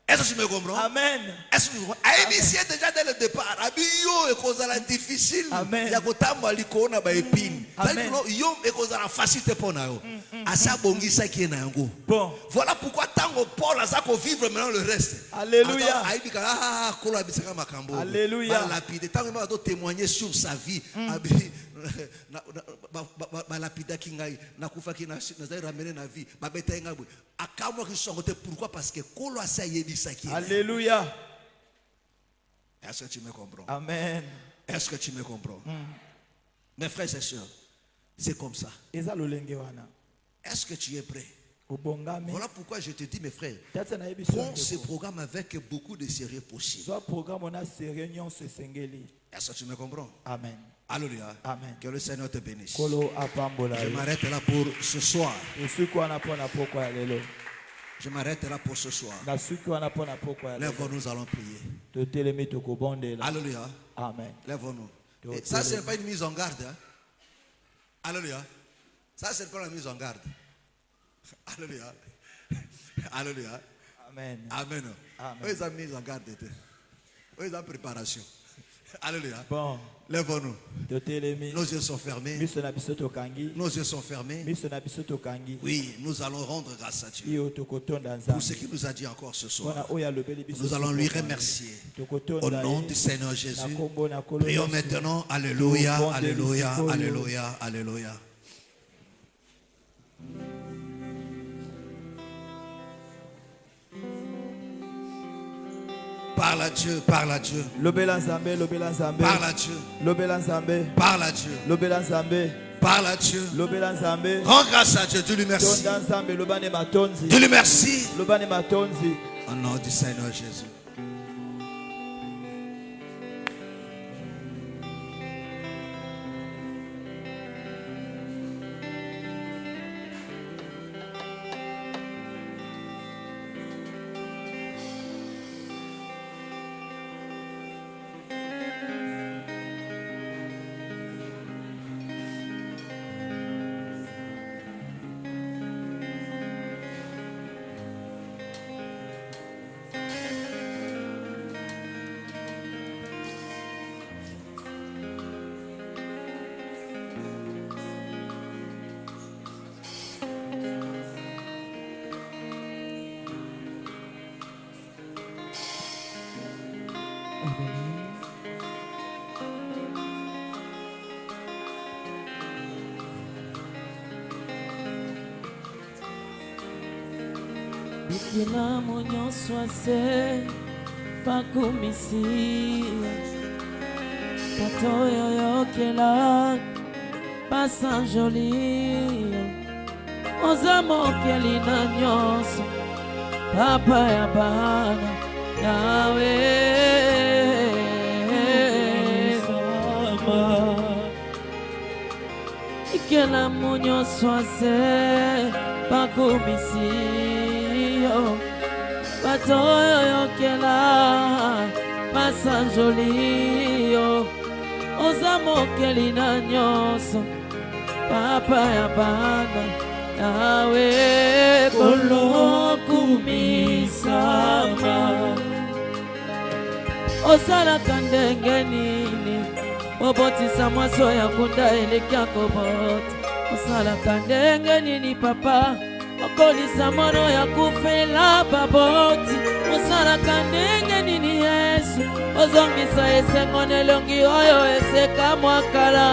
Est-ce que tu me comprends? Amen. Est-ce que tu me comprends? Aïe, c'est déjà dès le départ. Abi yo, cause à la difficile. Amen. Ya kotamba likona ba épine. Amen. Yo, cause à la facilité pour na yo. Asa bongi ça qui est na yango. Bon. Voilà pourquoi tango Paul a ça qu'on vivre maintenant le reste. Alléluia. Aïe, kola bisaka makambo. Alléluia. Lapide. Tango va témoigner sur sa vie. Abi ba lapida kingai na kufa kina na zai ramene na vie ba beta ngabwe akamwa ki songote pourquoi parce que kolo asa yebisa ki. Alléluia. Est-ce que tu me comprends? Amen. Est-ce que tu me comprends? Mes frères et sœurs, c'est comme ça. Est-ce que tu es prêt? Voilà pourquoi je te dis, mes frères, prends ce programme avec beaucoup de sérieux possible. Est-ce que tu me comprends? Amen. Alléluia. Amen. Que le Seigneur te bénisse. Je m'arrête là pour ce soir. Je m'arrête là pour ce soir. Lève-nous, nous allons prier. Alléluia. Amen. Lève-nous. Ça, ce n'est pas une mise en garde. Hein? Alléluia. Ça, ce n'est pas la mise en garde. Alléluia. Alléluia. Amen. Amen. Où est la mise en garde? Où est la préparation? Alléluia. Bon. Lève-nous. Nos yeux sont fermés. Nos yeux sont fermés. Oui, nous allons rendre grâce à Dieu pour ce qu'il nous a dit encore ce soir. Nous allons lui remercier. Au nom du Seigneur Jésus. Prions maintenant. Alléluia. Alléluia. Alléluia. Alléluia. Parle à Dieu, parle à Dieu. Parle à Dieu. Parle à Dieu. Parle à Dieu. Rends grâce à Dieu. Dis-lui merci. Dis-lui merci. Au nom du Seigneur Jésus. Bikila nyonso ase pakumisi Tato yoyokela pasanjoli Oza mokeli na nyonso Papa ya bana Yawe Bikila nyonso ase pakumisi Batoyo yokela masanjoli Oza mokeli na nyonso Papa ya bana Yahweh kolo kumisama osalaka ndenge nini obotisa mwaso ya kunda eleki akobota osalaka ndenge nini papa okolisa mono ya kufela baboti osalaka ndenge nini Yesu ozongisa esengo nelongi oyo eseka mwakala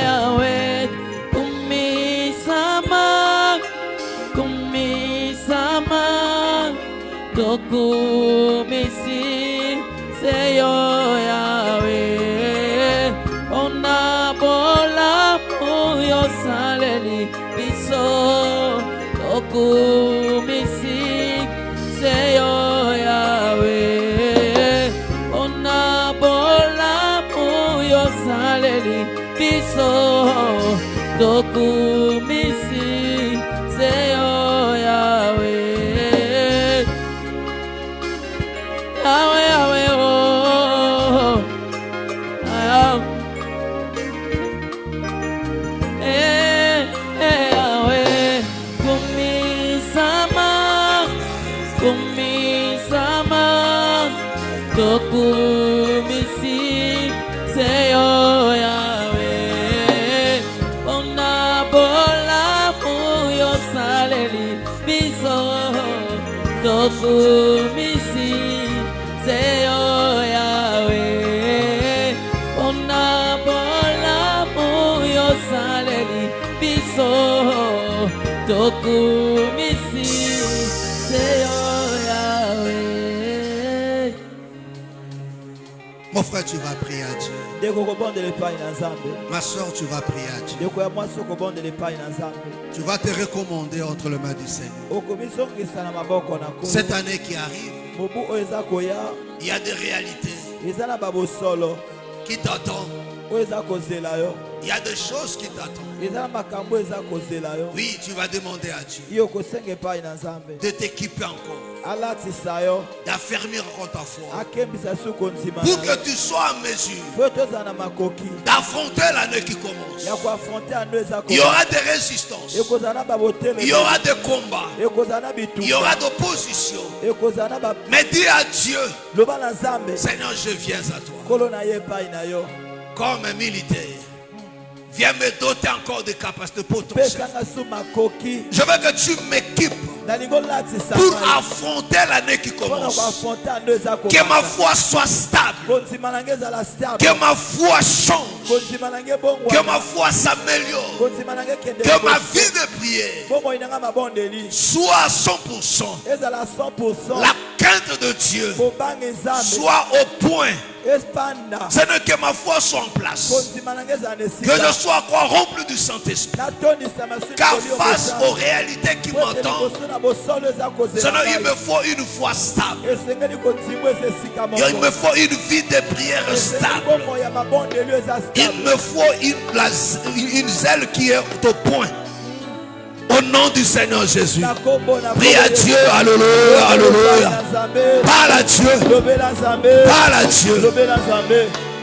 Yahweh kumisama kumisama tokumisi seyo Yahweh onabola moyo saleli biso tokumisi seyo Yahweh onabola moyo saleli biso tokumisi seyo Yahweh Yahweh Yahweh oh Yahweh kumisama kumisama tokumisi seyo Yahweh onabola moyo saleli biso tokumisi seyo Yahweh onabola moyo saleli biso tokumisi seyo Yahweh. Mon frère, tu vas prier à Dieu. Ma soeur, tu vas prier à Dieu. Tu vas te recommander entre les mains du Seigneur. Cette année qui arrive, il y a des réalités qui t'attendent. Il y a des choses qui t'attendent. Oui, tu vas demander à Dieu de t'équiper encore, d'affermir encore ta foi, pour que tu sois en mesure d'affronter l'année qui commence. Il y aura des résistances, il y aura des combats, il y aura d'opposition. Mais dis à Dieu, Seigneur, je viens à toi comme un militaire. Viens me doter encore de capacités potentielles. Je veux que tu m'équipes pour affronter l'année qui commence. Que ma foi soit stable. Que ma foi change. Que ma foi s'améliore. Que ma vie de prière soit à 100%. La crainte de Dieu soit au point. C'est que ma foi soit en place. Que je sois encore rempli du Saint-Esprit. Car face aux réalités qui m'entendent, il me faut une foi stable. Il me faut une vie de prière stable. Il me faut une zèle qui est au point. Au nom du Seigneur Jésus. Prie à Dieu. Alléluia. Alléluia. Parle à Dieu. Parle à Dieu.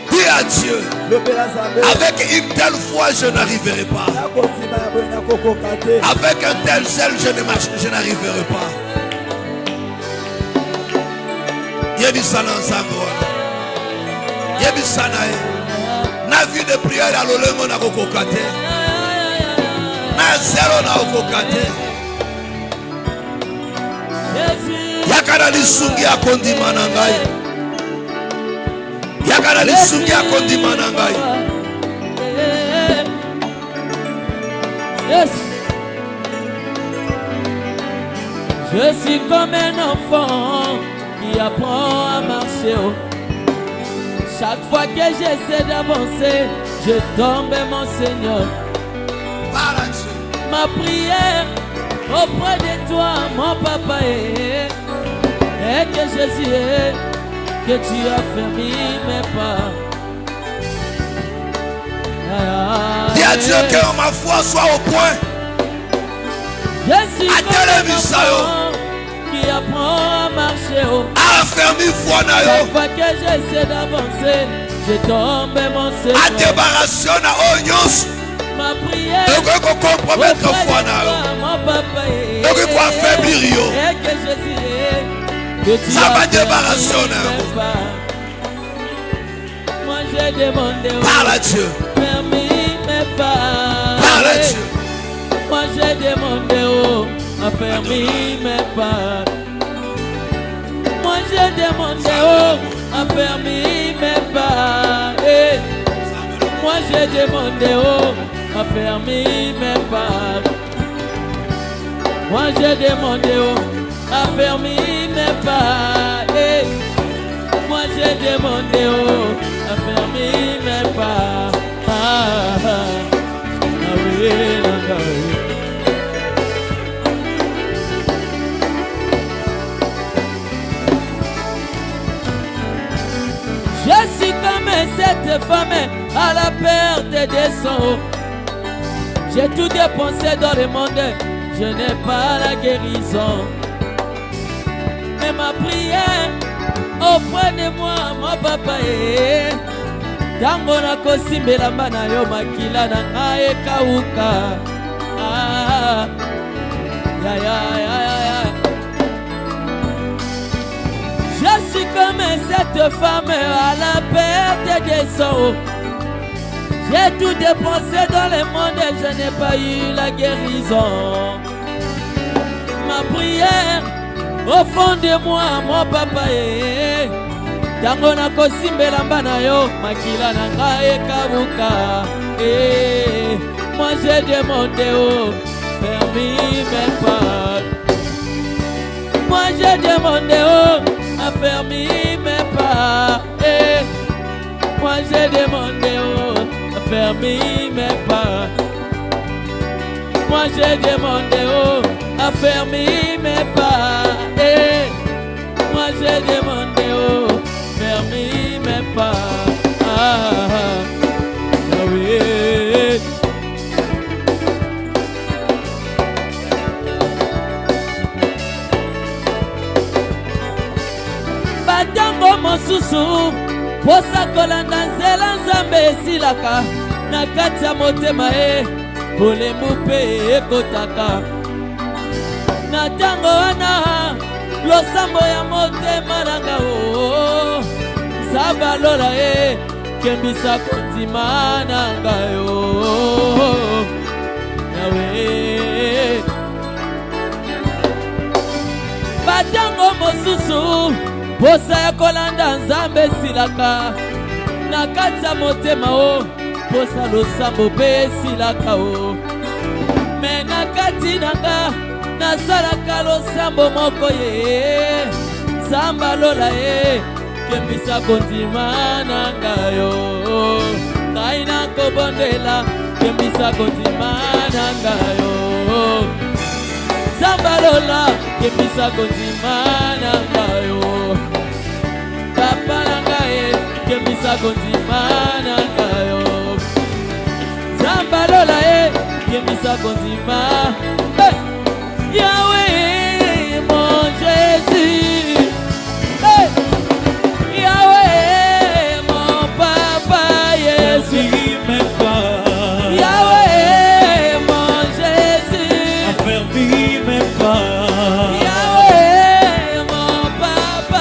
Prie à Dieu. Avec une telle foi, je n'arriverai pas. Avec un tel zèle, je n'arriverai pas. Yebisana Zambwa. Yebisana. Na vie de prière à l'olemo na kokokate. Na zéro na okokate. Yakana lisungi akondima na ngai. Yakana lisungi akondima na ngai. Yes. Je suis comme un enfant qui apprend à marcher. Chaque fois que j'essaie d'avancer, je tombe, mon Seigneur. Ma prière auprès de toi, mon papa, est que Jésus est, que tu as fermé mes pas. Dis à Dieu que ma foi soit au point. Je suis comme un enfant qui apprend à marcher. Affermi foi na yo. Chaque fois que j'essaie d'avancer, je tombe mon Seigneur. A débarration na onyos. Ma prière. Donc qu'on compromettre foi na. Donc qu'on affaiblir yo. Ça va débarration na. Moi j'ai demandé. Parle à Dieu. Permis mes pas. Parle à Dieu. Moi j'ai demandé a permis mes pas. Moi j'ai demandé a permis mes pas. Moi j'ai demandé a permis mes pas. Moi j'ai demandé a permis mes pas. Moi j'ai demandé a permis mes pas. Je suis comme cette femme à la perte des sangs. J'ai tout dépensé dans le monde, je n'ai pas la guérison. Mais ma prière auprès de moi, mon papa est tango na kosimbela mbana yo makila na ngai kauka. Ya ya ya ya. Je suis comme cette femme à la perte des sangs. J'ai tout dépensé dans le monde et je n'ai pas eu la guérison. Ma prière au fond de moi, mon papa est tango na kosimbela mbana yo makila na ngai kabuka. Moi j'ai demandé permis mes pas. Moi j'ai demandé a permis mes pas. Moi j'ai demandé a permis mes pas. Moi j'ai demandé a permis mes pas. Moi j'ai demandé permis mes pas. Oui. Batango mosusu posa kolanda nzela nzambe esilaka na kati ya motema bolembu mpe ekotaka na ntango wana losambo ya motema nanga sabalola kembisa kondima nanga yo yawe. Batango mosusu posa ya kolanda nzambe silaka na kati ya motema posa losambo mpe silaka me na kati nanga nasalaka losambo moko samba lola kembisa kondima nanga yo ngai nakobondela kembisa kondima nanga yo samba lola kembisa kondima nanga yo papa nanga kembisa kondima nanga yo samba lola kembisa kondima. Yahweh mon Jésus, Yahweh mon papa Jésus, Yahweh mon Jésus, affermis mes pas. Yahweh mon papa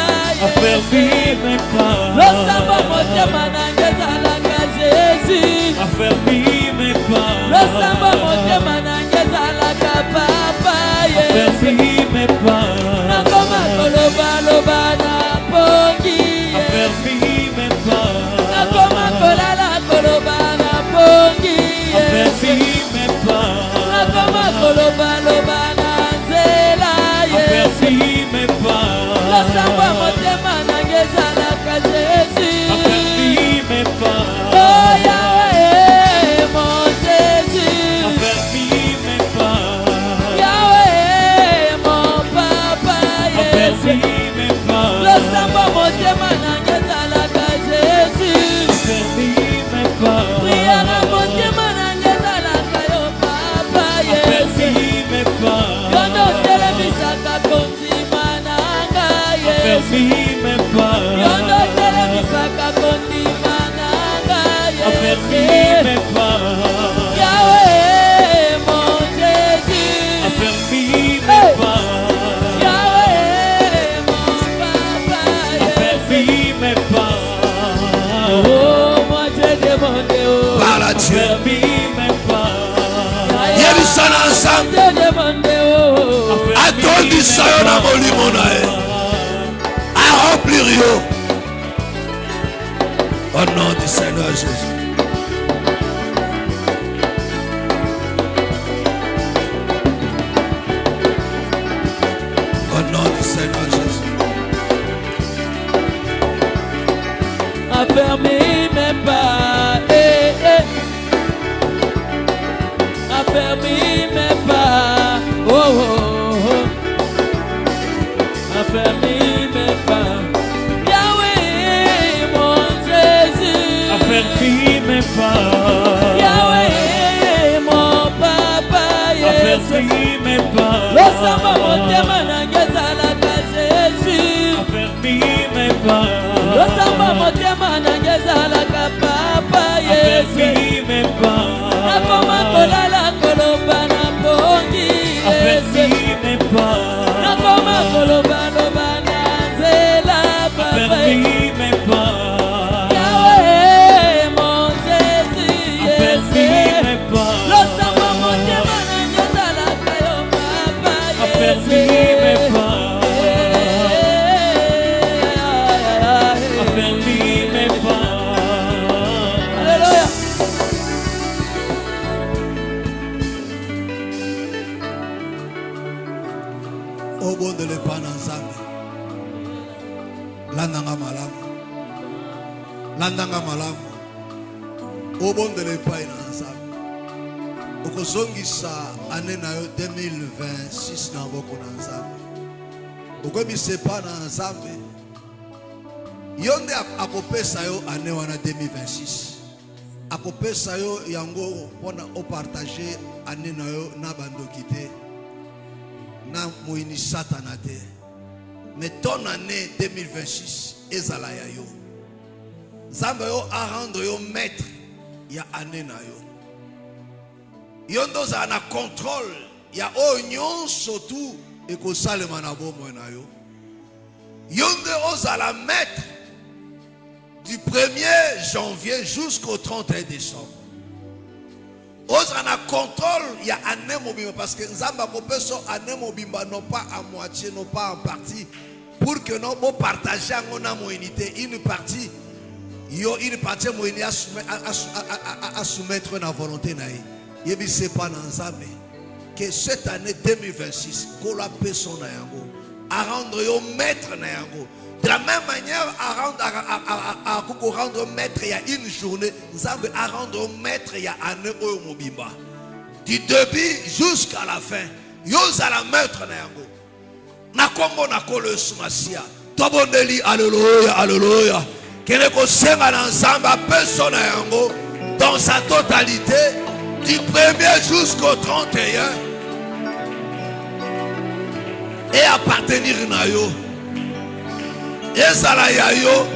Affermis mes pas. Losambo motema nanga ezalaka Jésus, affermis mes pas. Losambo motema nanga ezalaka Oh, moi j'ai demandé. Parle à Dieu. J'ai demandé. Atondisa yo na molimo na ye. A remplir yo. Au nom du Seigneur Jésus. Au nom du Seigneur Jésus. Affermis mes pas. Affermis mes pas. Oh, oh, oh. Affermis mes pas. Yahweh, mon Jésus. Affermis mes pas. Yahweh, mon papa. Affermis mes pas. Losamba motema nangezalaka Jésus. Affermis mes pas. Losamba motema nangezalaka papa Yesu. Affermis mes pas. Nakoma kolala koloba na pongi Yesu. Affermis mes pas. Nakoma koloba loba na nzela papa. Affermis mes pas. Yahweh, mon Jésus Yesu. Affermis mes pas. Losamba motema nangezalaka yo papa Yesu. Affermis mes pas. Affermis mes pas. Alléluia. Obondele pa na Nzambe. Landanga malamu. Landanga malamu. Obondele pa na Nzambe. Okozongisa ane na yo 2026 na boko na Nzambe. Okoyebisa pa na Nzambe. Yo nde akopesa yo ane wana 2026. Akopesa yo yango pona opartager ane na yo na bandoki te. Na moini satana te. Mais ton année 2026 ezala ya yo. Nzambe yo a rendre yo maître ya année na yo. Yo ndoza na contrôle ya o nyonso tu ekosalema na bomoi na yo. Yo nde ozala maître du 1er janvier jusqu'au 31 décembre. Ozana contrôle, il y a année mobimba parce que Nzamba kopeso année mobimba non pas à moitié, non pas en partie, pour que nous bon partager en unité une partie, yo une partie moyenne à soumettre la volonté naï. Yebi c'est pas dans Nzambe que cette année 2026 qu'on la personne na yango à rendre yo maître na yango. De la même manière, à rendre maître, il y a une journée, nous avons à rendre maître, il y a un euro mobimba. Du début jusqu'à la fin, nous allons maître na yango. Na kombo na kolo sumasia. Tobondeli, alléluia, alléluia. Kene ko senga na nzamba personne na yango dans sa totalité, du 1er jusqu'au 31, et appartenir na yo. Ezala ya yo.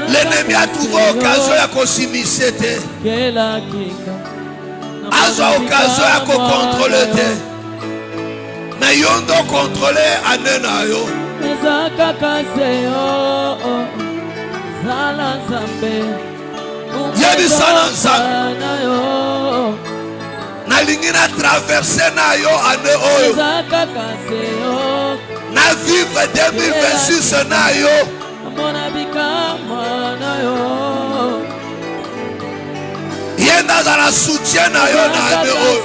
L'ennemi a trouvé occasion ya kosimisa te. Azwa occasion ya kokontrole te. Mais yo ndo contrôle ane na yo. Yebisa na Nzambe. Nalingi na traverser na yo ane oyo. Na vivre 2026 na yo. Yenda azala soutien na yo na ane oyo.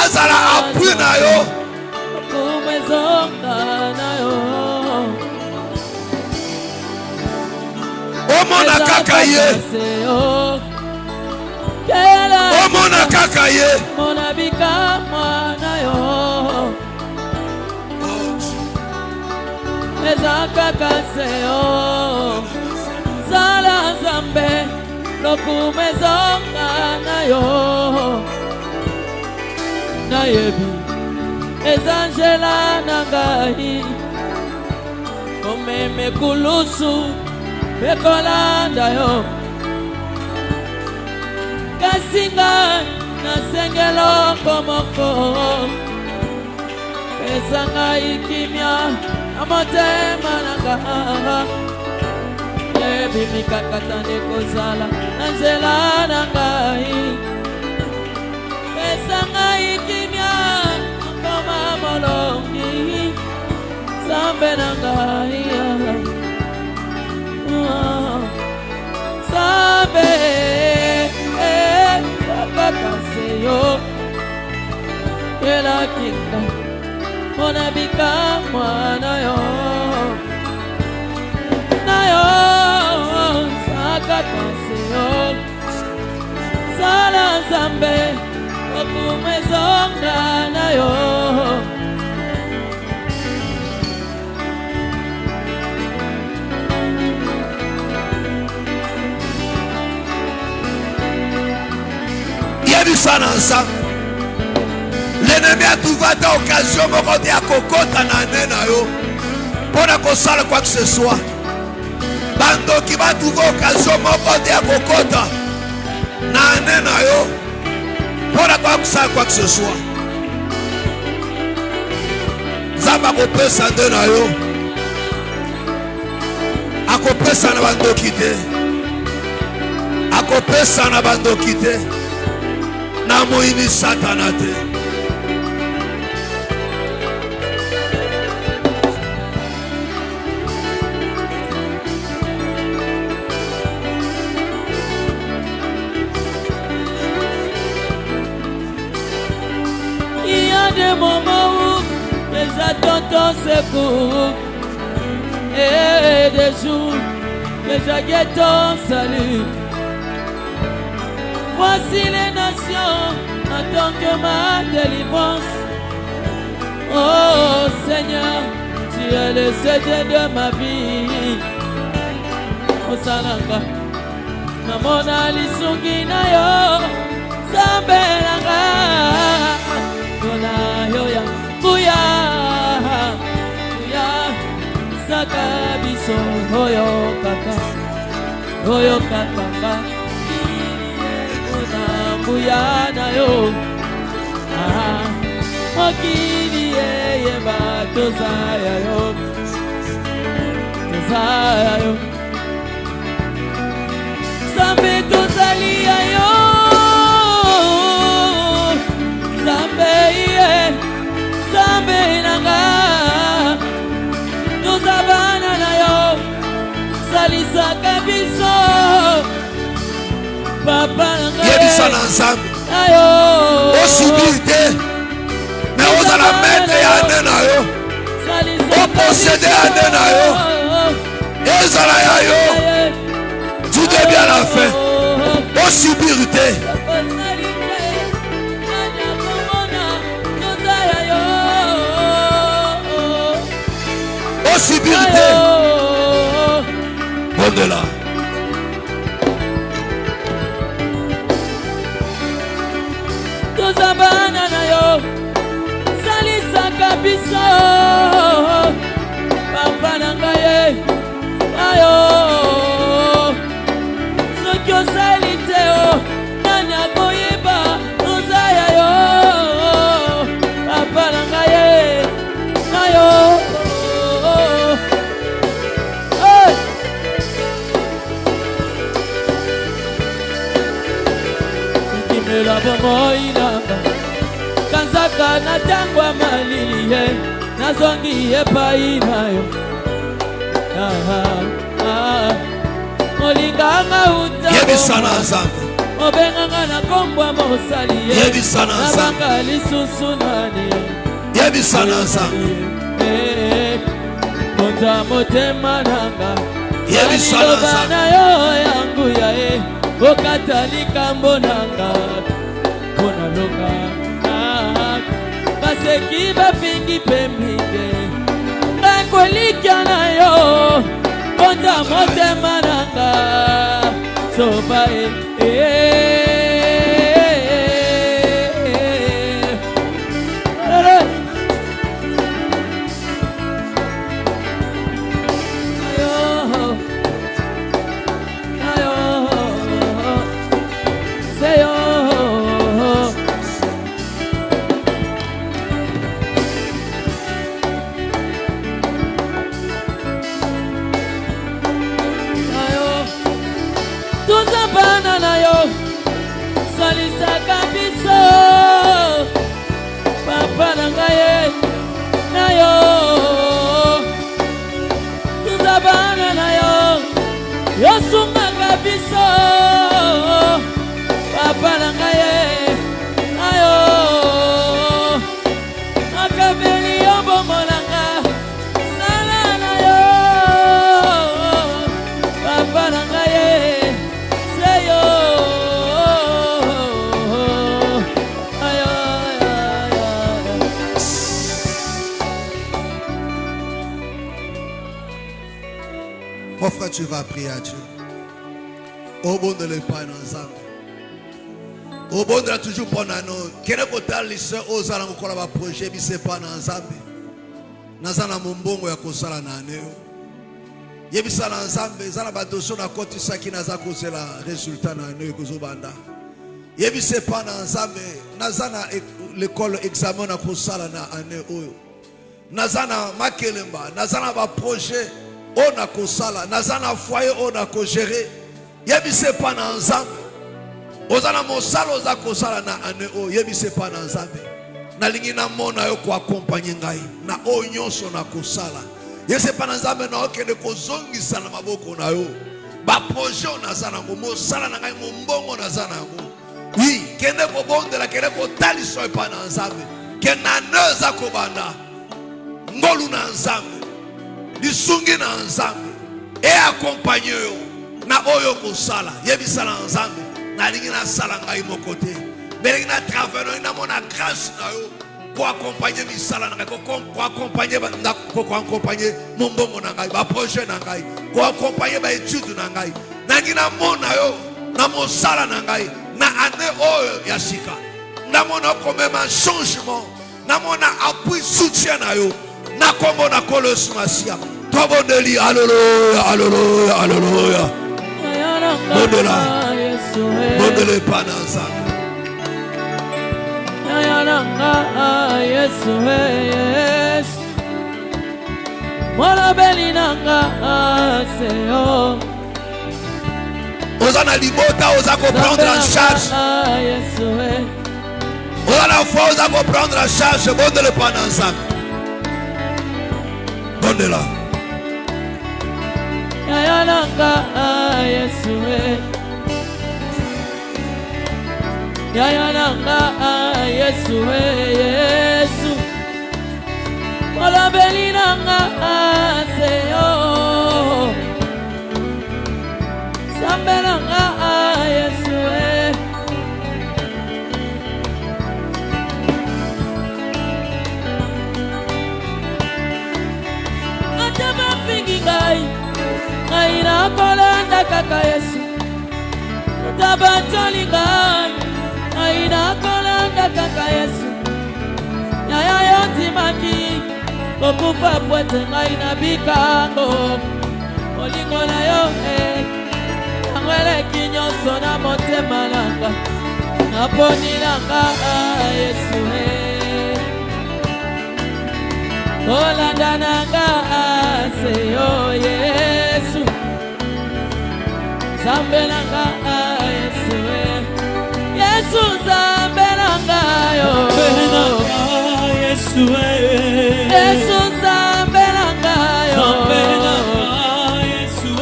Azala appui na yo. Omona kaka ye. Omona kaka ye. Monabika mwana yo. Ezaka kaseo. Zala Nzambe lokumezonga na yo. Na yebi ezangela nangai. Omeme kulusu bekolanda yo. Kasinga na sengelo komoko Pesanga ikimya amotema nanga Ebi mikakatane kozala Angela nangai Pesanga ikimya Koma molongi Sambe nangai Sambe Kakaseyo Kela kinda Mona bika mwana yo Na yo Sakaseyo Sala Zambe Okumezonga na yo Yebisana ensemble. L'ennemi a trouvé ta occasion de à kokota na nena yo. Pour qu'on sale quoi que ce soit. Bando qui va trouver occasion de à kokota na nena yo. Pour qu'on sale quoi que ce soit. Zamba ko pesa ndena yo. Ako pesa na bando kite. Ako pesa na bando kite. Na moini satana te. Il y a des moments où j'attends ton secours et des jours que j'aguette ton salut. Voici les nations en tant que ma délivrance. Oh Seigneur, tu es le Seigneur de ma vie. Oh Salanga, Namona lisungi na yo, Sambelanga, Kona yoya, Buya, Buya, Sakabiso, Oyo Kaka, Oyo Kaka. Buyana yo Mokili yeba Tozaya yo Tozaya yo Sambe tozalia yo Sambe ye Sambe nanga Tozabana na yo Salisa kabiso Yebisana ensemble. Au subirité. Mais on a la mettre à nena yo. Au posséder à nena yo. Et zala yo. Du début à la fin. Au subirité. Au subirité. Bon de là. Tozabana na yo Salisa kabiso Papa na ngaye Ayo Soki osali te o Nani akoyeba Ozaya yo Papa na ngaye Ayo Kimela bomoi Kanzaka na tangwa maliliye Nazongi epai na yo Molinganga uta Yebisana ensemble. Obenganga na kombwa mosali Yebisana ensemble. Nabanga lisusu nani Yebisana ensemble. Konta motema nanga Yebisana ensemble. Na yo yangu ya Okatalika mbonanga Bona longa Baseki bafingi pembige Nakwelikia na yo Konta motema nanga Soba biso papa na ngai ayo akabeli yo bomolanga sala na yo papa na ngai se yo ayo Mon frère, tu vas prier à Dieu. Au bon de l'épargne ensemble. Au bon de la toujours prendre à nous. Quel est votre lycée aux alentours de la projet, mais c'est pas ensemble. Nazana mumbongo ya kosala na aneo. Yebisa na nzambe, zana ba doso na koti saki naza kozela résultat na aneo kozobanda. Yebisa pa na nzambe, nazana l'école examen na kosala na aneo oyo. Nazana makelemba, nazana ba projet on a kosala, nazana foyer on a kogéré. Yebisa pa na nzambe. Ozana mosala oza kosala na aneo, yebisa pa na nzambe. Nalingi na mona yo ko accompagner ngai na onyonso na kosala yese pa na nzambe na okende kozongisa na maboko na yo ba projet na zana ngo mosala na ngai mbongo na zana ngo oui kende ko bondela kende ko taliso pa na nzambe kena neza ko banda ngolu na nzambe lisungi na nzambe e accompagner yo na oyo kosala yebisa na nzambe nalingi na sala ngai mokote. Mais il a travaillé, il a mon grâce pour accompagner mes salariés, pour accompagner mon bon projet, pour accompagner mes études. Nagina mona yo, na mon salarié, na année oh yashika, na mon comme un changement, na mon appui soutien na yo, na comme on a collé sur ma sia. Toi bon deli, alléluia, alléluia, alléluia. Bon de là, bon de l'épanance. Yes, yes. Mola belinanga seo. Ozana libota oza ko prendre en charge. Yes, yes. Ozana foi oza ko prendre en charge bon de le prendre ensemble. Bon de là. Ya nanga yes, yes. Ya nanga Yesu Yesu Mola belinanga seo Sambelanga Yesu Ataba fingi ngai ngai na kolanda kaka Yesu Ataba toli ngai aina kolanda kaka Yesu yaya yoti maki kokufa pwete ngai na bikango olingo na yo angwele kinyonso na motema nanga naponi nanga Yesu kolanda nanga seyo Yesu zambe nanga Yesu Yesu zambelanga yo Yesu Yesu zambelanga yo Yesu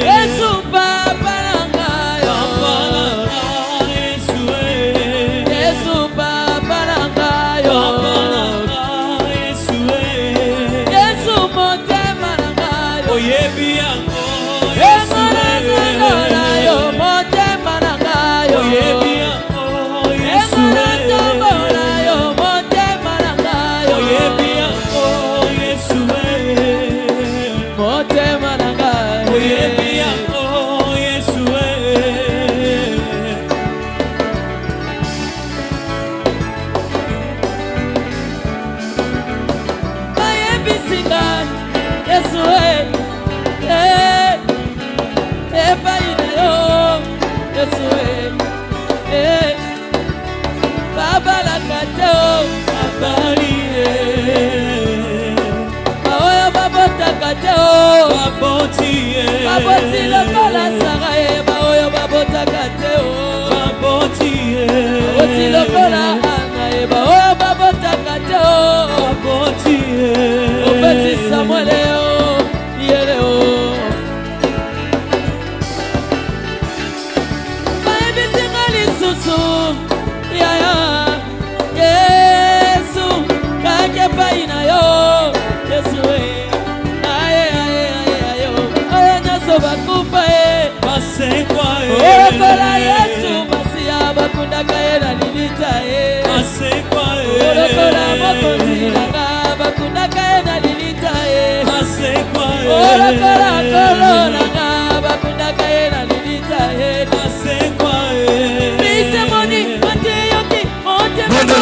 Yesu papa langa yo Yesu Yesu papa langa yo Yesu Yesu motema langa yo oyebi yango Yesu yo motema langa yo Baboti lokola saraye baoyo babota kateo baboti lokola anaye baoyo babota kateo baboti obesi Samuel yeleo na yo Yesu aye aye aye ayo oyo nyonso bakufa basekwa olokola Yesu masiya bakundaka ye na lilita basekwa olokola mokonzi nanga bakundaka ye na lilita basekwa olokola kolo nanga bakundaka ye na lilita basekwa Bise moni mate yoki monte moni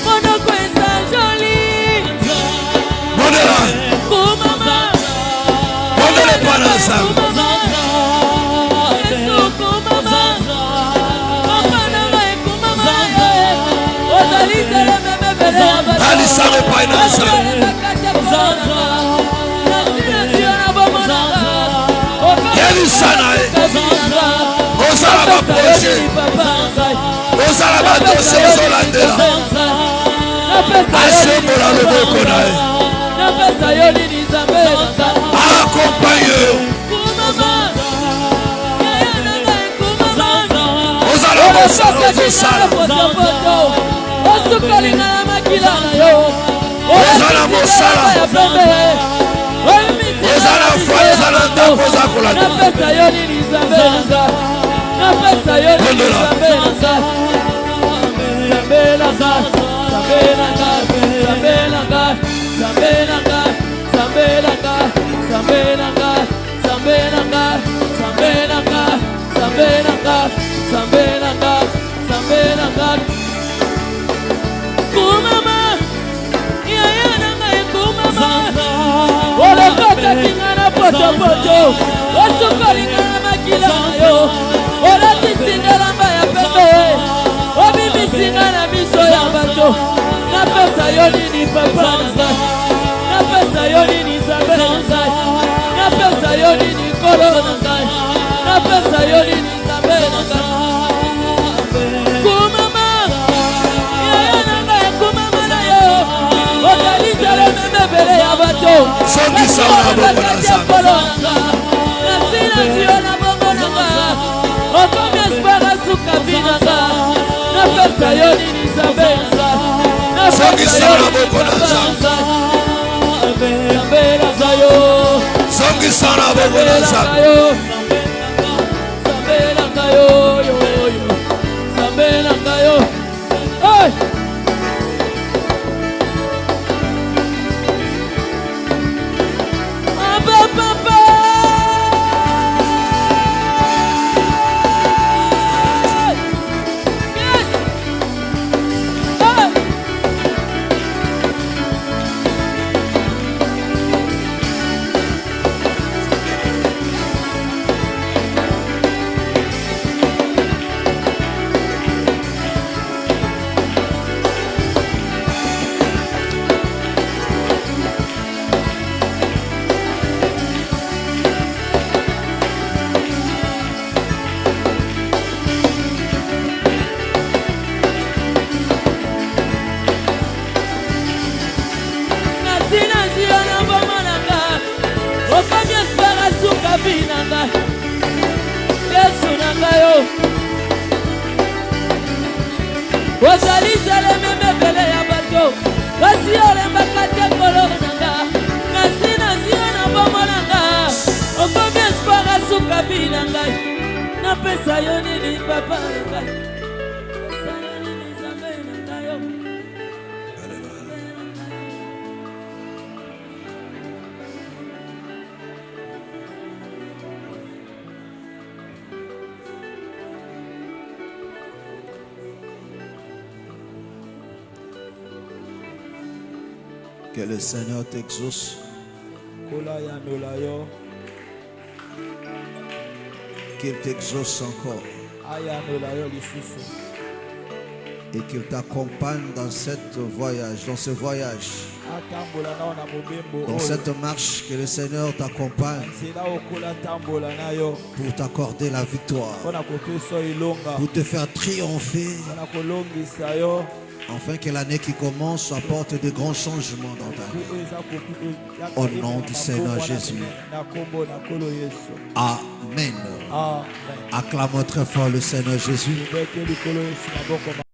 monoko eza joli Mondela kumama Mondele pana sa Yesu kumama papa nanga kumama ozali tele mebebele Ali sare paina sa Yeli sana Osala ba proche Osala ba dose Ozolandela Asembola loboko na ye Accompagne Ozala mosala ozosala Ozala mosala Ozala foi Ozala ndako oza kolanda napesa yo nini Nzambe nanga napesa yo nini Nzambe nanga Nzambe nanga Nzambe nanga Nzambe nanga Nzambe nanga Nzambe nanga Nzambe nanga Nzambe nanga Nzambe nanga Nzambe nanga Nzambe nanga Nzambe nanga kumama yaya nanga kumama olokota kingana potopoto osokolingana makila yo olatisingana ya pembe obimisinga na miso ya bato napesa yo nini papa na ngai napesa yo nini Nzambe na ngai napesa yo nini kolo na ngai napesa yo nini Nzambe na ngai kumama yaya na ngai kumama na yo ozali tele mebebele ya bato Songisa na bongo na kolo na ngai nasina ziyo na bongo na ngai okomi espera suka bina ngai napesa yo nini Nzambe na ngai Songisa na bongo na Nzambe na ngai yo Songisa na bongo na Nzambe na ngai yo Nzambe na ngai yo hey papa yes hey Yesu nanga yo ozali tele mebebele ya bato kasi olembaka te kolo nanga kasi nazio na bombo nanga okomi espoir asuka bi na ngai napesa yo nini papa na ngai napesa yo nini Nzambe na ngai yo Que le Seigneur t'exauce. Qu'il t'exauce encore. Et qu'il t'accompagne dans cette voyage, dans ce voyage. Dans cette marche, que le Seigneur t'accompagne pour t'accorder la victoire, pour te faire triompher, afin que l'année qui commence apporte de grands changements dans ta vie. Au nom du Seigneur Jésus. Amen. Acclamons très fort le Seigneur Jésus.